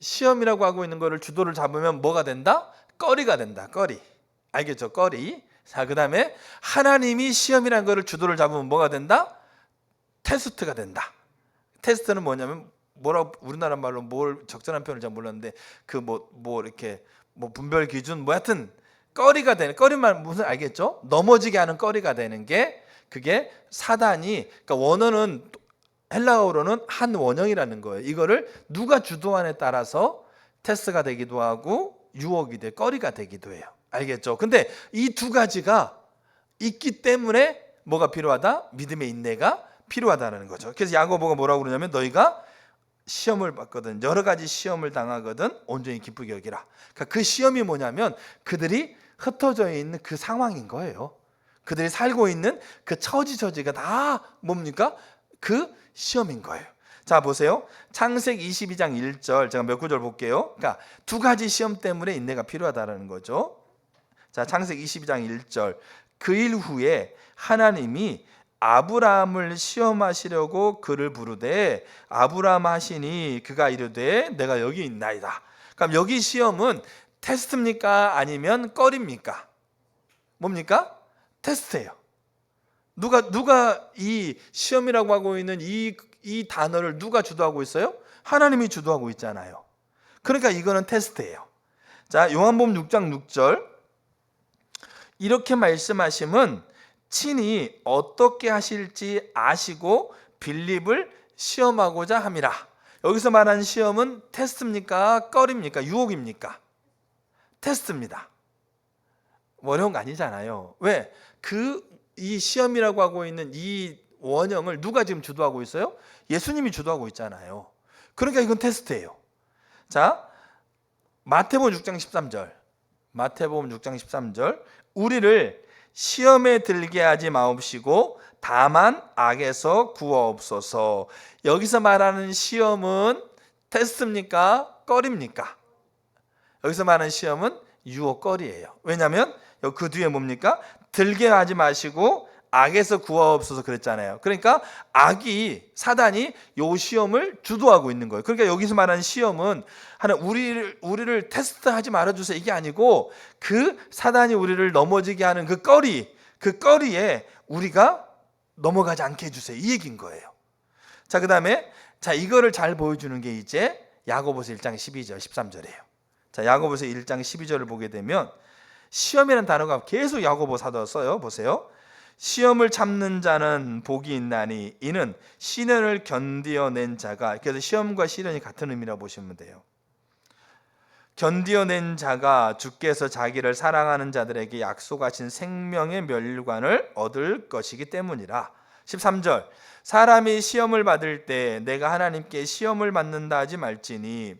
시험이라고 하고 있는 거를 주도를 잡으면 뭐가 된다? 꺼리가 된다. 꺼리. 알겠죠? 꺼리. 자, 그 다음에 하나님이 시험이라는 거를 주도를 잡으면 뭐가 된다? 테스트가 된다. 테스트는 뭐냐면 뭐라 우리나라 말로 뭘 적절한 표현을 잘 몰랐는데 그 뭐 이렇게 뭐 분별 기준 뭐 하여튼 꺼리가 되는 꺼리말 무슨 알겠죠? 넘어지게 하는 꺼리가 되는 게 그게 사단이 그러니까 원어는 헬라어로는 한 원형이라는 거예요. 이거를 누가 주도하냐에 따라서 테스트가 되기도 하고 유혹이 돼 꺼리가 되기도 해요. 알겠죠? 근데 이 두 가지가 있기 때문에 뭐가 필요하다? 믿음의 인내가 필요하다는 거죠. 그래서 야고보가 뭐라고 그러냐면 너희가 시험을 받거든 여러 가지 시험을 당하거든 온전히 기쁘게 여기라. 그러니까 그 시험이 뭐냐면 그들이 흩어져 있는 그 상황인 거예요. 그들이 살고 있는 그 처지가 다 뭡니까? 그 시험인 거예요. 자 보세요. 창세기 22장 1절 제가 몇 구절 볼게요. 그러니까 두 가지 시험 때문에 인내가 필요하다는 거죠. 자 창세기 22장 1절 그 일 후에 하나님이 아브라함을 시험하시려고 그를 부르되 아브라함 하시니 그가 이르되 내가 여기 있나이다. 그럼 여기 시험은 테스트입니까? 아니면 꺼리입니까? 뭡니까? 테스트예요. 누가 이 시험이라고 하고 있는 이 단어를 누가 주도하고 있어요? 하나님이 주도하고 있잖아요. 그러니까 이거는 테스트예요. 자 요한복음 6장 6절 이렇게 말씀하시면 친히 어떻게 하실지 아시고 빌립을 시험하고자 함이라. 여기서 말하는 시험은 테스트입니까? 꺼리입니까? 유혹입니까? 테스트입니다. 어려운 거 아니잖아요. 왜? 이 시험이라고 하고 있는 이 원형을 누가 지금 주도하고 있어요? 예수님이 주도하고 있잖아요. 그러니까 이건 테스트예요. 자, 마태복음 6장 13절. 마태복음 6장 13절. 우리를 시험에 들게 하지 마옵시고 다만 악에서 구하옵소서. 여기서 말하는 시험은 테스트입니까? 꺼리입니까? 여기서 말하는 시험은 유혹거리예요. 왜냐하면 그 뒤에 뭡니까? 들게 하지 마시고 악에서 구하옵소서 그랬잖아요. 그러니까 악이 사단이 요 시험을 주도하고 있는 거예요. 그러니까 여기서 말하는 시험은 하나 우리를 테스트하지 말아주세요 이게 아니고 그 사단이 우리를 넘어지게 하는 그 꺼리에 우리가 넘어가지 않게 해주세요 이 얘기인 거예요. 자 그다음에 자 이거를 잘 보여주는 게 이제 야고보서 1장 12절 13절이에요. 자 야고보서 1장 12절을 보게 되면 시험이라는 단어가 계속 야고보 사도가 써요. 보세요. 시험을 참는 자는 복이 있나니 이는 시련을 견디어낸 자가 그래서 시험과 시련이 같은 의미라고 보시면 돼요. 견디어낸 자가 주께서 자기를 사랑하는 자들에게 약속하신 생명의 멸관을 얻을 것이기 때문이라. 13절 사람이 시험을 받을 때 내가 하나님께 시험을 받는다 하지 말지니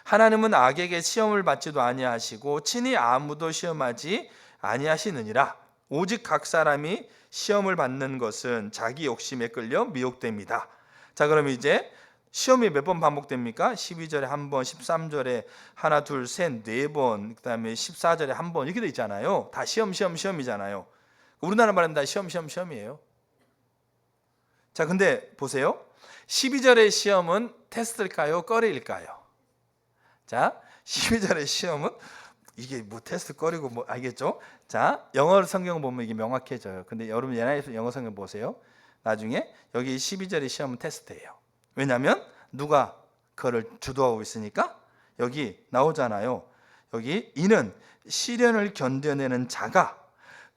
하나님은 악에게 시험을 받지도 아니하시고 친히 아무도 시험하지 아니하시느니라. 오직 각 사람이 시험을 받는 것은 자기 욕심에 끌려 미혹됩니다. 자 그럼 이제 시험이 몇 번 반복됩니까? 12절에 한 번, 13절에 하나, 둘, 셋, 네 번, 그 다음에 14절에 한 번 이렇게 돼 있잖아요. 다 시험이잖아요. 우리나라 말은 다 시험이에요. 자 근데 보세요. 12절의 시험은 테스트일까요? 꺼리일까요? 자 12절의 시험은 이게 뭐 테스트 꺼리고 뭐 알겠죠? 자 영어 성경 보면 이게 명확해져요. 근데 여러분 옛날에 영어 성경 보세요. 나중에 여기 12절의 시험은 테스트예요. 왜냐하면 누가 그거를 주도하고 있으니까 여기 나오잖아요. 여기 이는 시련을 견뎌내는 자가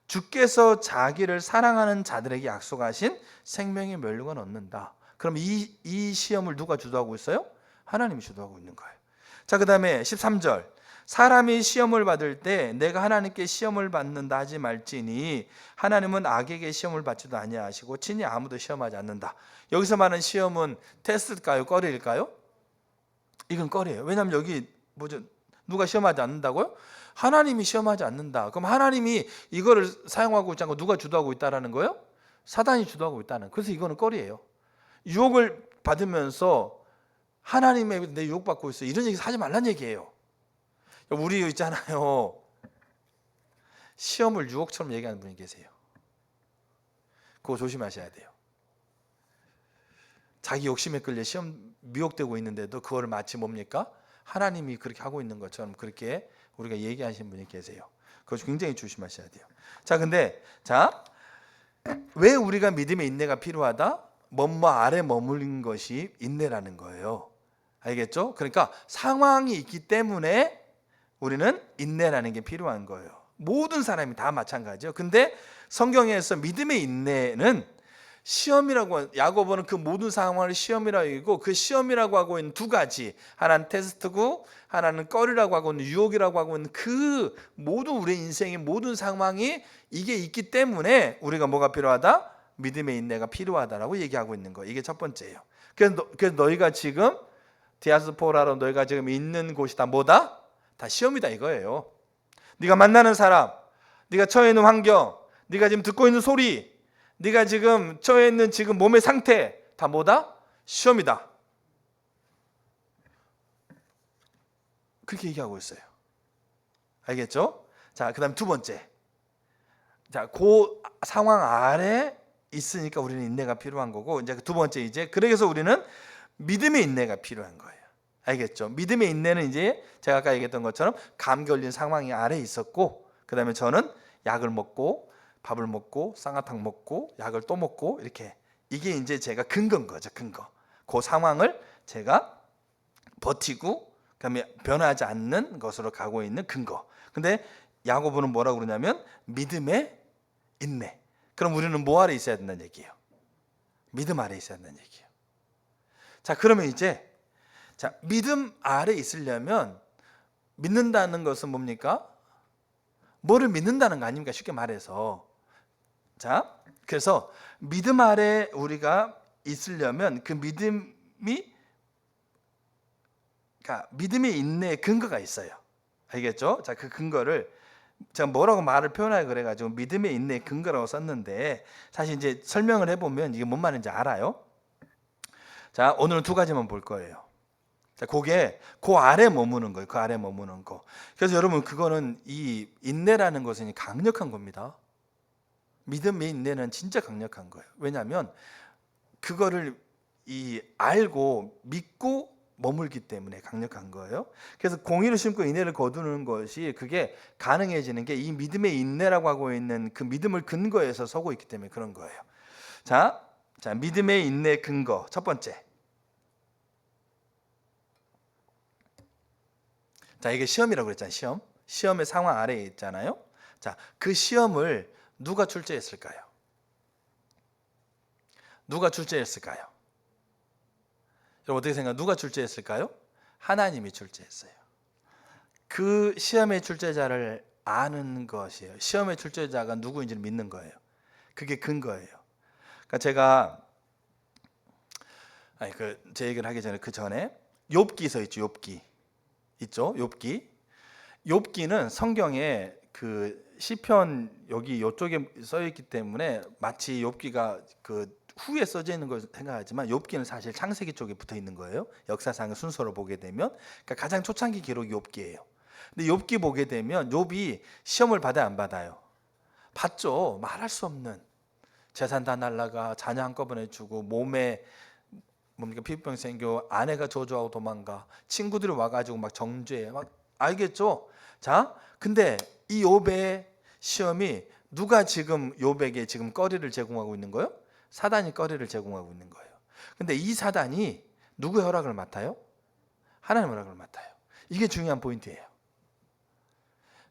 주께서 자기를 사랑하는 자들에게 약속하신 생명의 멸류관 얻는다. 그럼 이 시험을 누가 주도하고 있어요? 하나님이 주도하고 있는 거예요. 자, 그 다음에 13절 사람이 시험을 받을 때 내가 하나님께 시험을 받는다 하지 말지니 하나님은 악에게 시험을 받지도 아니하시고 친히 아무도 시험하지 않는다. 여기서 말하는 시험은 테스트일까요? 꺼리일까요? 이건 꺼리예요. 왜냐하면 여기 뭐죠? 누가 시험하지 않는다고요? 하나님이 시험하지 않는다. 그럼 하나님이 이거를 사용하고 있지 않고 누가 주도하고 있다라는 거예요? 사단이 주도하고 있다는. 그래서 이거는 꺼리예요. 유혹을 받으면서 하나님의 내 유혹받고 있어. 이런 얘기 하지 말란 얘기예요. 우리 있잖아요. 시험을 유혹처럼 얘기하는 분이 계세요. 그거 조심하셔야 돼요. 자기 욕심에 끌려 시험 미혹되고 있는데도 그거를 마치 뭡니까? 하나님이 그렇게 하고 있는 것처럼 그렇게 우리가 얘기하시는 분이 계세요. 그거 굉장히 조심하셔야 돼요. 자, 근데 왜 우리가 믿음의 인내가 필요하다? 뭐뭐 아래 머무른 것이 인내라는 거예요. 알겠죠? 그러니까 상황이 있기 때문에 우리는 인내라는 게 필요한 거예요. 모든 사람이 다 마찬가지죠. 근데 성경에서 믿음의 인내는 시험이라고, 야고보는 그 모든 상황을 시험이라고 하고, 그 시험이라고 하고 있는 두 가지, 하나는 테스트고 하나는 꺼리라고 하고 있는 유혹이라고 하고 있는 그 모든 우리 인생의 모든 상황이 이게 있기 때문에 우리가 뭐가 필요하다? 믿음의 인내가 필요하다라고 얘기하고 있는 거예요. 이게 첫 번째예요. 그래서 너희가 지금 디아스포라로 너희가 지금 있는 곳이 다 뭐다? 다 시험이다 이거예요. 네가 만나는 사람, 네가 처해 있는 환경, 네가 지금 듣고 있는 소리, 네가 지금 처해 있는 지금 몸의 상태 다 뭐다? 시험이다. 그렇게 얘기하고 있어요. 알겠죠? 자, 그다음 두 번째. 자, 그 상황 아래 있으니까 우리는 인내가 필요한 거고, 이제 두 번째 이제 그래서 우리는 믿음의 인내가 필요한 거예요. 알겠죠? 믿음의 인내는 이제 제가 아까 얘기했던 것처럼 감기 걸린 상황이 아래 있었고, 그다음에 저는 약을 먹고 밥을 먹고 쌍화탕 먹고 약을 또 먹고 이렇게, 이게 이제 제가 근거인 거죠. 근거. 그 상황을 제가 버티고 그다음에 변하지 않는 것으로 가고 있는 근거. 근데 야고보는 뭐라고 그러냐면 믿음의 인내. 그럼 우리는 뭐 아래 있어야 된다는 얘기예요? 믿음 아래 있어야 된다는 얘기예요. 자, 그러면 이제 자, 믿음 아래 있으려면 믿는다는 것은 뭡니까? 뭐를 믿는다는 거 아닙니까? 쉽게 말해서. 자, 그래서 믿음 아래 우리가 있으려면 그 믿음이, 그러니까 믿음의 인내의 근거가 있어요. 알겠죠? 자, 그 근거를 제가 뭐라고 말을 표현하려 그래가지고 믿음의 인내의 근거라고 썼는데, 사실 이제 설명을 해보면 이게 뭔 말인지 알아요. 자, 오늘은 두 가지만 볼 거예요. 자, 그게 그 아래 머무는 거예요. 그 아래 머무는 거. 그래서 여러분, 그거는 이 인내라는 것은 강력한 겁니다. 믿음의 인내는 진짜 강력한 거예요. 왜냐하면 그거를 알고 믿고 머물기 때문에 강력한 거예요. 그래서 공의를 심고 인내를 거두는 것이, 그게 가능해지는 게 이 믿음의 인내라고 하고 있는 그 믿음을 근거해서 서고 있기 때문에 그런 거예요. 자, 믿음의 인내 근거 첫 번째. 자, 이게 시험이라고 그랬잖아요. 시험의 상황 아래에 있잖아요. 자, 그 시험을 누가 출제했을까요? 누가 출제했을까요? 여러분 어떻게 생각해요? 누가 출제했을까요? 하나님이 출제했어요. 그 시험의 출제자를 아는 것이에요. 시험의 출제자가 누구인지를 믿는 거예요. 그게 근거예요. 그러니까 제가 제 얘기를 하기 전에 그 전에 욥기서 있죠. 욥기 있죠. 욥기는 성경에 그 시편 여기 이쪽에 써 있기 때문에 마치 욥기가 그 후에 써져 있는 걸 생각하지만 욥기는 사실 창세기 쪽에 붙어 있는 거예요. 역사상의 순서로 보게 되면, 그러니까 가장 초창기 기록이 욥기예요. 근데 욥기 보게 되면 욥이 시험을 받아요, 안 받아요? 받죠. 말할 수 없는 재산 다 날라가, 자녀 한꺼번에 주고, 몸에 뭡니까 피부병 생겨, 아내가 저주하고 도망가, 친구들이 와가지고 막 정죄해, 막, 알겠죠? 자, 근데 이 욥의 시험이 누가 지금 욥에게 지금 거리를 제공하고 있는 거예요? 사단이 거리를 제공하고 있는 거예요. 근데 이 사단이 누구의 허락을 맡아요? 하나님의 허락을 맡아요. 이게 중요한 포인트예요.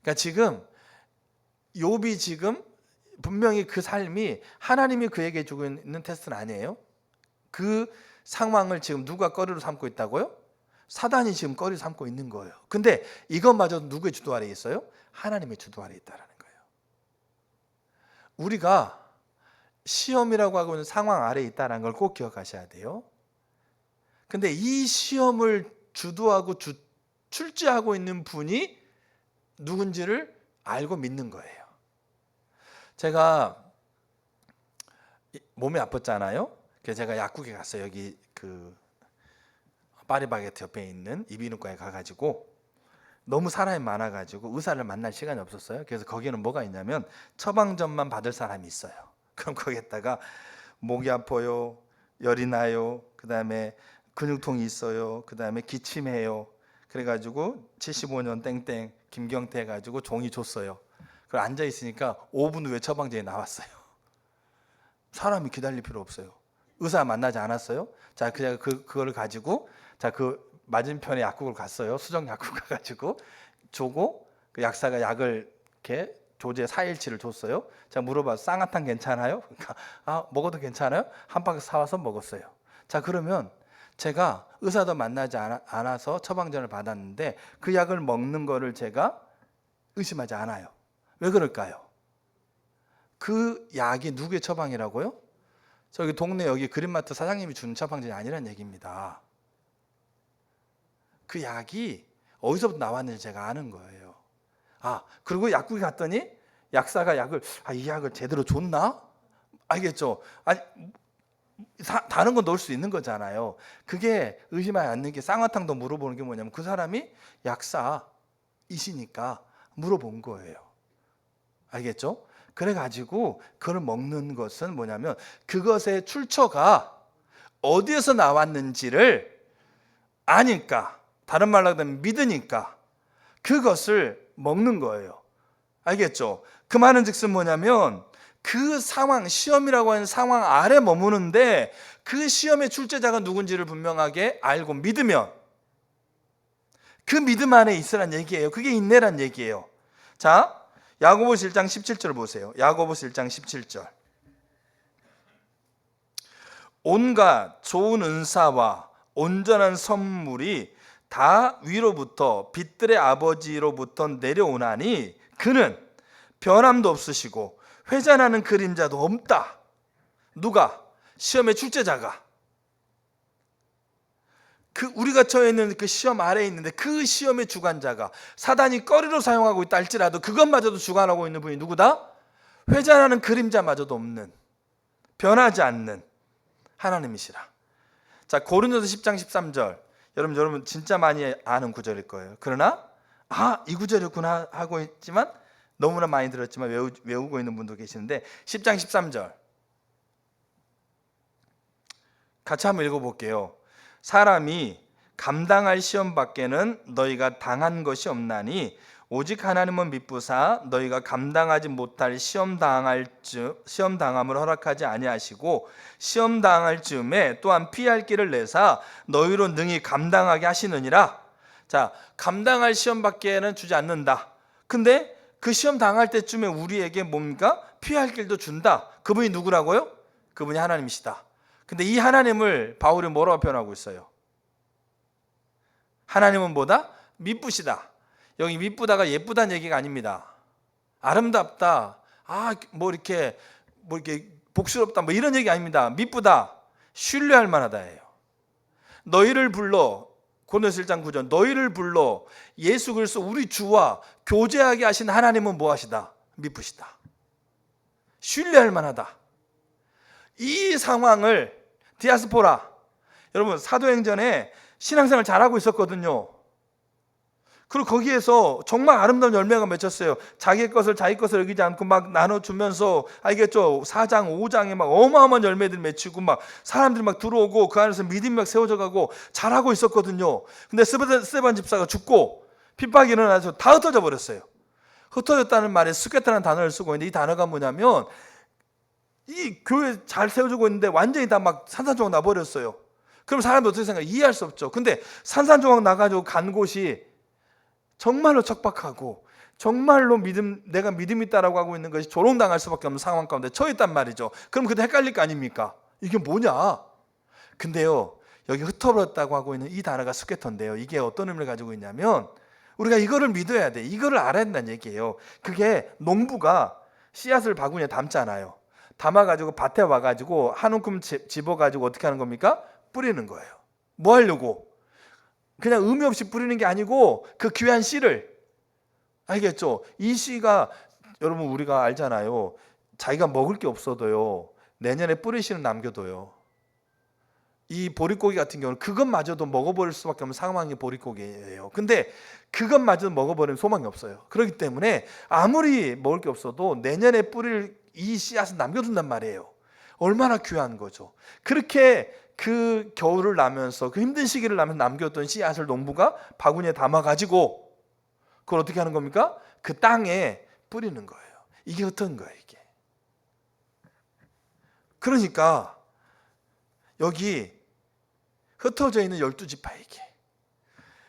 그러니까 지금 욥이 지금 분명히 그 삶이 하나님이 그에게 주고 있는 테스트는 아니에요. 그 상황을 지금 누가 거리로 삼고 있다고요? 사단이 지금 거리를 삼고 있는 거예요. 근데 이것마저도 누구의 주도 아래에 있어요? 하나님의 주도 아래에 있다는 거예요. 우리가 시험이라고 하고 있는 상황 아래에 있다는 걸 꼭 기억하셔야 돼요. 근데 이 시험을 주도하고 출제하고 있는 분이 누군지를 알고 믿는 거예요. 제가 몸이 아팠잖아요. 그래서 제가 약국에 갔어요. 여기 그 파리바게트 옆에 있는 이비인후과에 가가지고 너무 사람이 많아가지고 의사를 만날 시간이 없었어요. 그래서 거기는 뭐가 있냐면 처방전만 받을 사람이 있어요. 그럼 거기에다가 목이 아파요, 열이 나요, 그 다음에 근육통이 있어요, 그 다음에 기침해요. 그래가지고 75년 땡땡 김경태 해가지고 종이 줬어요. 그걸 앉아 있으니까 5분 후에 처방전이 나왔어요. 사람이 기다릴 필요 없어요. 의사 만나지 않았어요? 자, 제가 그거를 가지고 자, 그 맞은편에 약국을 갔어요. 수정 약국 가가지고 주고 그 약사가 약을 이렇게 조제 4일치를 줬어요. 제가 물어봐 쌍화탕 괜찮아요? 그러니까 먹어도 괜찮아요? 한 박스 사와서 먹었어요. 자, 그러면 제가 의사도 만나지 않아서 처방전을 받았는데 그 약을 먹는 거를 제가 의심하지 않아요. 왜 그럴까요? 그 약이 누구의 처방이라고요? 저기 동네 여기 그린마트 사장님이 준 처방전이 아니란 얘기입니다. 그 약이 어디서부터 나왔는지 제가 아는 거예요. 그리고 약국에 갔더니 약사가 약을 이 약을 제대로 줬나? 알겠죠? 아니, 다른 건 넣을 수 있는 거잖아요. 그게 의심하지 않는 게 쌍화탕도 물어보는 게 뭐냐면 그 사람이 약사이시니까 물어본 거예요. 알겠죠? 그래가지고 그걸 먹는 것은 뭐냐면 그것의 출처가 어디에서 나왔는지를 아니까, 다른 말로 하면 믿으니까 그것을 먹는 거예요. 알겠죠? 그 말은 즉슨 뭐냐면 그 상황, 시험이라고 하는 상황 아래 머무는데 그 시험의 출제자가 누군지를 분명하게 알고 믿으면 그 믿음 안에 있으란 얘기예요. 그게 인내란 얘기예요. 자, 야고보서 1장 17절 보세요. 야고보서 1장 17절. 온갖 좋은 은사와 온전한 선물이 다 위로부터 빛들의 아버지로부터 내려오나니 그는 변함도 없으시고 회전하는 그림자도 없다. 누가? 시험의 출제자가. 우리가 처해 있는 그 시험 아래에 있는데 그 시험의 주관자가 사단이 꺼리로 사용하고 있다 할지라도 그것마저도 주관하고 있는 분이 누구다? 회전하는 그림자마저도 없는, 변하지 않는 하나님이시라. 자, 고린도서 10장 13절. 여러분 진짜 많이 아는 구절일 거예요. 그러나 이 구절이구나 하고 있지만 너무나 많이 들었지만 외우고 있는 분도 계시는데 10장 13절 같이 한번 읽어볼게요. 사람이 감당할 시험 밖에는 너희가 당한 것이 없나니 오직 하나님은 미쁘사 너희가 감당하지 못할 시험 당함을 허락하지 아니하시고 시험 당할 즈음에 또한 피할 길을 내사 너희로 능히 감당하게 하시느니라. 자, 감당할 시험 밖에는 주지 않는다. 근데 그 시험 당할 때쯤에 우리에게 뭡니까? 피할 길도 준다. 그분이 누구라고요? 그분이 하나님이시다. 근데 이 하나님을 바울이 뭐라고 표현하고 있어요? 하나님은 뭐다? 미쁘시다. 여기 미쁘다가 예쁘다는 얘기가 아닙니다. 아름답다. 이렇게 복스럽다. 이런 얘기 아닙니다. 미쁘다. 신뢰할 만하다예요. 너희를 불러, 고린도서 1장 9절, 너희를 불러 예수 그리스도 우리 주와 교제하게 하신 하나님은 뭐하시다? 미쁘시다. 신뢰할 만하다. 이 상황을 디아스포라, 여러분 사도행전에 신앙생활 잘하고 있었거든요. 그리고 거기에서 정말 아름다운 열매가 맺혔어요. 자기 것을 여기지 않고 막 나눠주면서, 알겠죠? 4장 5장에 막 어마어마한 열매들 맺히고 막 사람들이 막 들어오고 그 안에서 믿음이 막 세워져 가고 잘하고 있었거든요. 근데 스데반 집사가 죽고 핍박이 일어나서 다 흩어져 버렸어요. 흩어졌다는 말에 스케타라는 단어를 쓰고 있는데 이 단어가 뭐냐면 이 교회 잘 세워지고 있는데 완전히 다 막 산산조각 나버렸어요. 그럼 사람들 어떻게 생각해? 이해할 수 없죠. 근데 산산조각 나가지고 간 곳이 정말로 척박하고 정말로 내가 믿음 있다라고 하고 있는 것이 조롱당할 수밖에 없는 상황 가운데 처해 있단 말이죠. 그럼 그때 헷갈릴 거 아닙니까? 이게 뭐냐? 근데요, 여기 흩어버렸다고 하고 있는 이 단어가 스케터인데요, 이게 어떤 의미를 가지고 있냐면 우리가 이거를 믿어야 돼. 이거를 알아야 된다는 얘기예요. 그게 농부가 씨앗을 바구니에 담잖아요. 담아가지고 밭에 와가지고 한 움큼 집어가지고 어떻게 하는 겁니까? 뿌리는 거예요. 뭐 하려고? 그냥 의미 없이 뿌리는 게 아니고 그 귀한 씨를, 알겠죠? 이 씨가 여러분 우리가 알잖아요. 자기가 먹을 게 없어도요, 내년에 뿌리 씨는 남겨둬요. 이 보릿고기 같은 경우는 그것마저도 먹어버릴 수밖에 없는 상황이 보릿고기예요. 근데 그것마저도 먹어버리면 소망이 없어요. 그렇기 때문에 아무리 먹을 게 없어도 내년에 뿌릴 이 씨앗을 남겨둔단 말이에요. 얼마나 귀한 거죠. 그렇게 그 겨울을 나면서 그 힘든 시기를 나면서 남겼던 씨앗을 농부가 바구니에 담아가지고 그걸 어떻게 하는 겁니까? 그 땅에 뿌리는 거예요. 이게 어떤 거예요, 이게. 그러니까 여기 흩어져 있는 12지파에게,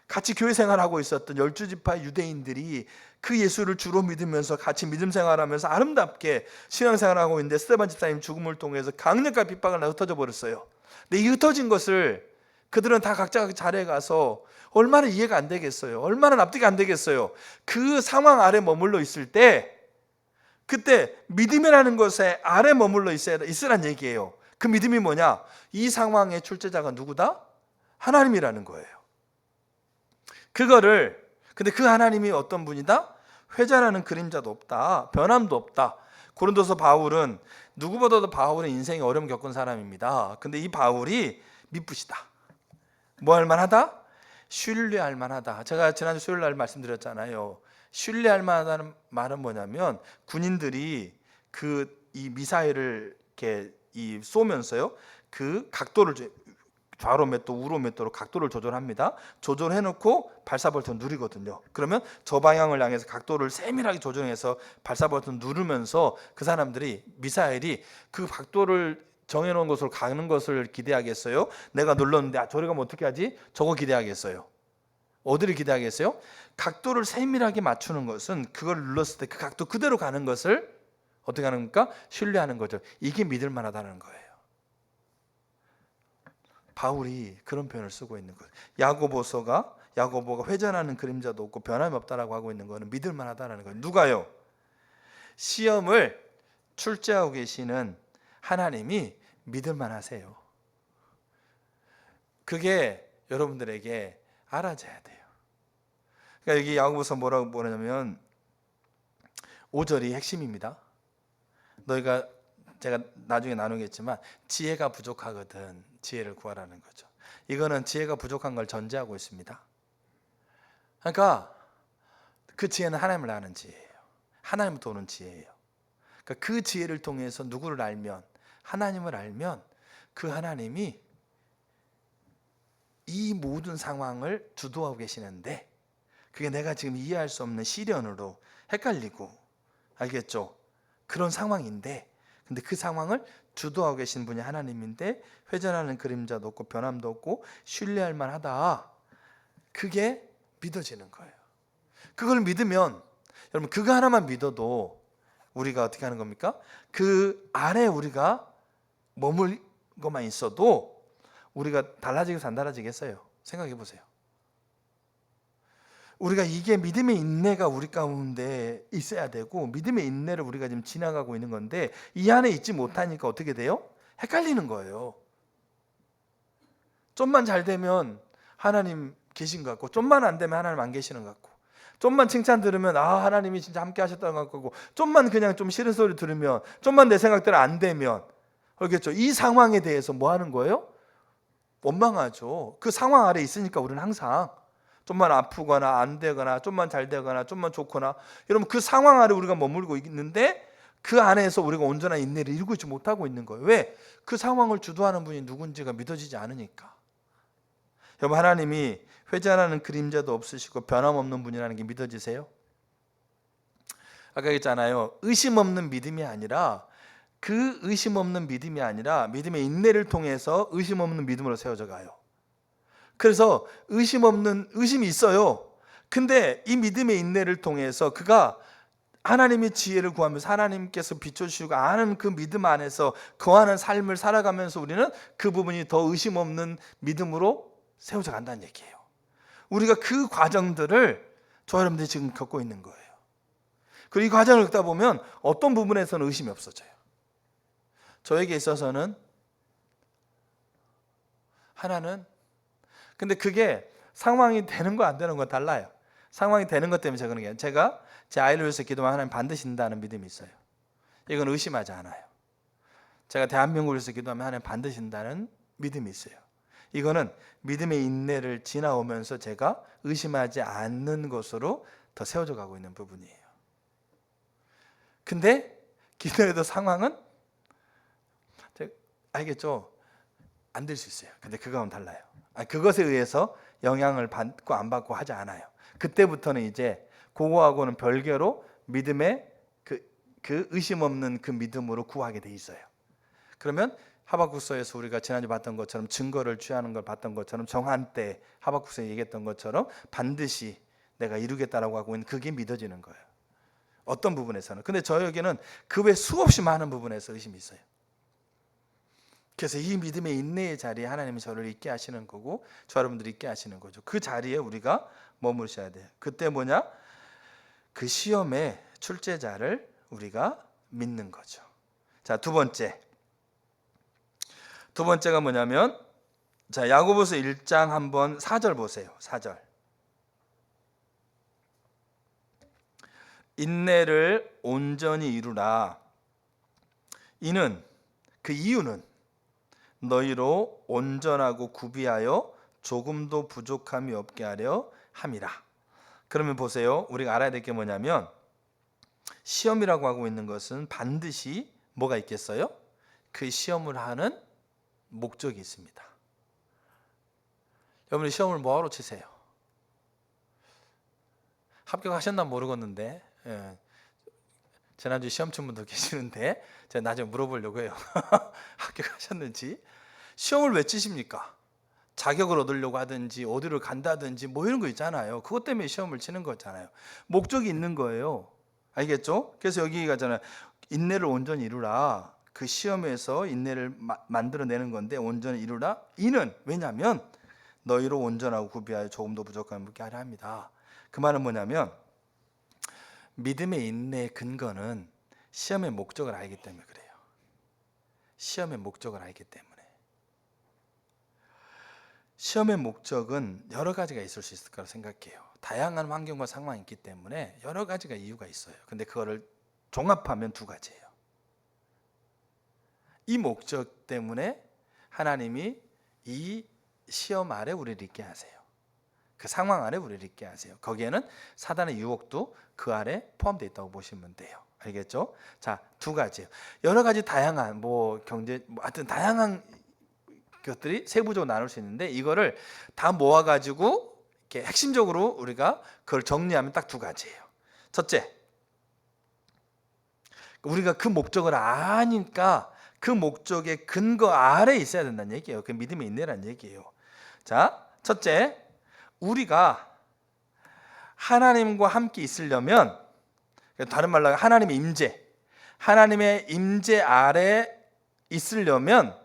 같이 교회 생활하고 있었던 12지파 유대인들이 그 예수를 주로 믿으면서 같이 믿음 생활하면서 아름답게 신앙생활하고 있는데 스데반 집사님 죽음을 통해서 강력한 핍박을 흩어져 버렸어요. 근데 이 흩어진 것을 그들은 다 각자 자리에 가서 얼마나 이해가 안 되겠어요. 얼마나 납득이 안 되겠어요. 그 상황 아래 머물러 있을 때, 그때 믿음이라는 것에 아래 머물러 있으란 얘기예요. 그 믿음이 뭐냐? 이 상황의 출제자가 누구다? 하나님이라는 거예요. 그거를, 근데 그 하나님이 어떤 분이다? 회자라는 그림자도 없다, 변함도 없다. 고린도서 바울은, 누구보다도 바울은 인생에 어려움 겪은 사람입니다. 근데 이 바울이 미쁘시다. 뭐 할 만하다? 신뢰할 만하다. 제가 지난주 수요일 날 말씀드렸잖아요. 신뢰할 만하다는 말은 뭐냐면, 군인들이 이 미사일을 이렇게 쏘면서요, 그 각도를 좌로 몇 도, 우로 몇 도로 각도를 조절합니다. 조절해놓고 발사 버튼 누르거든요. 그러면 저 방향을 향해서 각도를 세밀하게 조정해서 발사 버튼 누르면서 그 사람들이, 미사일이 그 각도를 정해놓은 곳으로 가는 것을 기대하겠어요? 내가 눌렀는데 저리 가면 어떻게 하지? 저거 기대하겠어요? 어디를 기대하겠어요? 각도를 세밀하게 맞추는 것은, 그걸 눌렀을 때 그 각도 그대로 가는 것을 어떻게 하는 겁니까? 신뢰하는 거죠. 이게 믿을 만하다는 거예요. 바울이 그런 표현을 쓰고 있는 거예요. 야고보가 회전하는 그림자도 없고 변함이 없다라고 하고 있는 거는 믿을 만하다는 거예요. 누가요? 시험을 출제하고 계시는 하나님이 믿을 만하세요. 그게 여러분들에게 알아져야 돼요. 그러니까 여기 야고보서 뭐라고 보냐면 5절이 핵심입니다. 너희가, 제가 나중에 나누겠지만, 지혜가 부족하거든 지혜를 구하라는 거죠. 이거는 지혜가 부족한 걸 전제하고 있습니다. 그러니까 그 지혜는 하나님을 아는 지혜예요. 하나님부터 오는 지혜예요. 그러니까 그 지혜를 통해서 누구를 알면, 하나님을 알면, 그 하나님이 이 모든 상황을 주도하고 계시는데, 그게 내가 지금 이해할 수 없는 시련으로 헷갈리고, 알겠죠? 그런 상황인데, 근데 그 상황을 주도하고 계신 분이 하나님인데, 회전하는 그림자도 없고 변함도 없고 신뢰할 만하다. 그게 믿어지는 거예요. 그걸 믿으면, 여러분, 그거 하나만 믿어도 우리가 어떻게 하는 겁니까? 그 안에 우리가 머물 것만 있어도 우리가 달라지겠어요, 안 달라지겠어요? 생각해 보세요. 우리가, 이게 믿음의 인내가 우리 가운데 있어야 되고, 믿음의 인내를 우리가 지금 지나가고 있는 건데, 이 안에 있지 못하니까 어떻게 돼요? 헷갈리는 거예요. 좀만 잘 되면 하나님 계신 것 같고, 좀만 안 되면 하나님 안 계시는 것 같고, 좀만 칭찬 들으면 하나님이 진짜 함께 하셨다는 것 같고, 좀만 그냥 좀 싫은 소리 들으면, 좀만 내 생각대로 안 되면, 알겠죠? 이 상황에 대해서 뭐 하는 거예요? 원망하죠. 그 상황 아래 있으니까 우리는 항상 좀만 아프거나 안 되거나 좀만 잘 되거나 좀만 좋거나, 여러분, 그 상황 아래 우리가 머물고 있는데 그 안에서 우리가 온전한 인내를 이루고 있지 못하고 있는 거예요. 왜? 그 상황을 주도하는 분이 누군지가 믿어지지 않으니까. 여러분, 하나님이 회전하는 그림자도 없으시고 변함없는 분이라는 게 믿어지세요? 아까 했잖아요. 의심 없는 믿음이 아니라, 그 의심 없는 믿음이 아니라 믿음의 인내를 통해서 의심 없는 믿음으로 세워져 가요. 그래서 의심이 있어요. 근데 이 믿음의 인내를 통해서 그가 하나님의 지혜를 구하면서 하나님께서 비춰주시고 아는 그 믿음 안에서 거하는 삶을 살아가면서 우리는 그 부분이 더 의심 없는 믿음으로 세워져 간다는 얘기예요. 우리가 그 과정들을 저 여러분들이 지금 겪고 있는 거예요. 그리고 이 과정을 겪다 보면 어떤 부분에서는 의심이 없어져요. 저에게 있어서는 하나는, 근데 그게 상황이 되는 거 안 되는 거 달라요. 상황이 되는 것 때문에 제가 그런 게 아니에요. 제가 제 아이를 위해서 기도하면 하나님 반드시 된다는 믿음이 있어요. 이건 의심하지 않아요. 제가 대한민국을 위해서 기도하면 하나님 반드시 된다는 믿음이 있어요. 이거는 믿음의 인내를 지나오면서 제가 의심하지 않는 것으로 더 세워져 가고 있는 부분이에요. 근데 기도해도 상황은, 알겠죠? 안 될 수 있어요. 근데 그거는 달라요. 그것에 의해서 영향을 받고 안 받고 하지 않아요. 그때부터는 이제 그거하고는 별개로 믿음의 그 의심 없는 그 믿음으로 구하게 돼 있어요. 그러면 하박국서에서 우리가 지난주 봤던 것처럼 증거를 취하는 걸 봤던 것처럼 정한 때 하박국서에 얘기했던 것처럼 반드시 내가 이루겠다라고 하고 있는 그게 믿어지는 거예요. 어떤 부분에서는. 근데 저에게는 그 외 수없이 많은 부분에서 의심이 있어요. 그래서 이 믿음의 인내의 자리에 하나님이 저를 있게 하시는 거고 저 여러분들이 있게 하시는 거죠. 그 자리에 우리가 머무르셔야 돼요. 그때 뭐냐? 그 시험의 출제자를 우리가 믿는 거죠. 자, 두 번째가 뭐냐면, 자, 야고보서 1장 한번 4절 보세요. 4절. 인내를 온전히 이루라. 이는, 그 이유는 너희로 온전하고 구비하여 조금도 부족함이 없게 하려 함이라. 그러면 보세요. 우리가 알아야 될 게 뭐냐면, 시험이라고 하고 있는 것은 반드시 뭐가 있겠어요? 그 시험을 하는 목적이 있습니다. 여러분이 시험을 뭐하러 치세요? 합격하셨나 모르겠는데, 지난주 시험 친 분도 계시는데 제가 나중에 물어보려고 해요. 합격하셨는지. 시험을 왜 치십니까? 자격을 얻으려고 하든지 어디를 간다든지 뭐 이런 거 있잖아요. 그것 때문에 시험을 치는 거잖아요. 목적이 있는 거예요. 알겠죠? 그래서 여기 가잖아요. 인내를 온전히 이루라. 그 시험에서 인내를 만들어내는 건데 온전히 이루라. 이는 왜냐하면 너희로 온전하고 구비하여 조금도 부족함이 없게 하려 합니다. 그 말은 뭐냐면 믿음의 인내의 근거는 시험의 목적을 알기 때문에 그래요. 시험의 목적을 알기 때문에. 시험의 목적은 여러 가지가 있을 수 있을 거라고 생각해요. 다양한 환경과 상황이 있기 때문에 여러 가지가 이유가 있어요. 근데 그거를 종합하면 두 가지예요. 이 목적 때문에 하나님이 이 시험 아래 우리를 있게 하세요. 그 상황 아래 우리를 있게 하세요. 거기에는 사단의 유혹도 그 아래 포함되어 있다고 보시면 돼요. 알겠죠? 자, 두 가지예요. 여러 가지 다양한 경제 하여튼 다양한 것들이 세부적으로 나눌 수 있는데 이거를 다 모아가지고 이렇게 핵심적으로 우리가 그걸 정리하면 딱 두 가지예요. 첫째, 우리가 그 목적을 아니까 그 목적의 근거 아래 있어야 된다는 얘기예요. 그 믿음의 인내라는 얘기예요. 자, 첫째, 우리가 하나님과 함께 있으려면, 다른 말로 하나님의 임재 아래 있으려면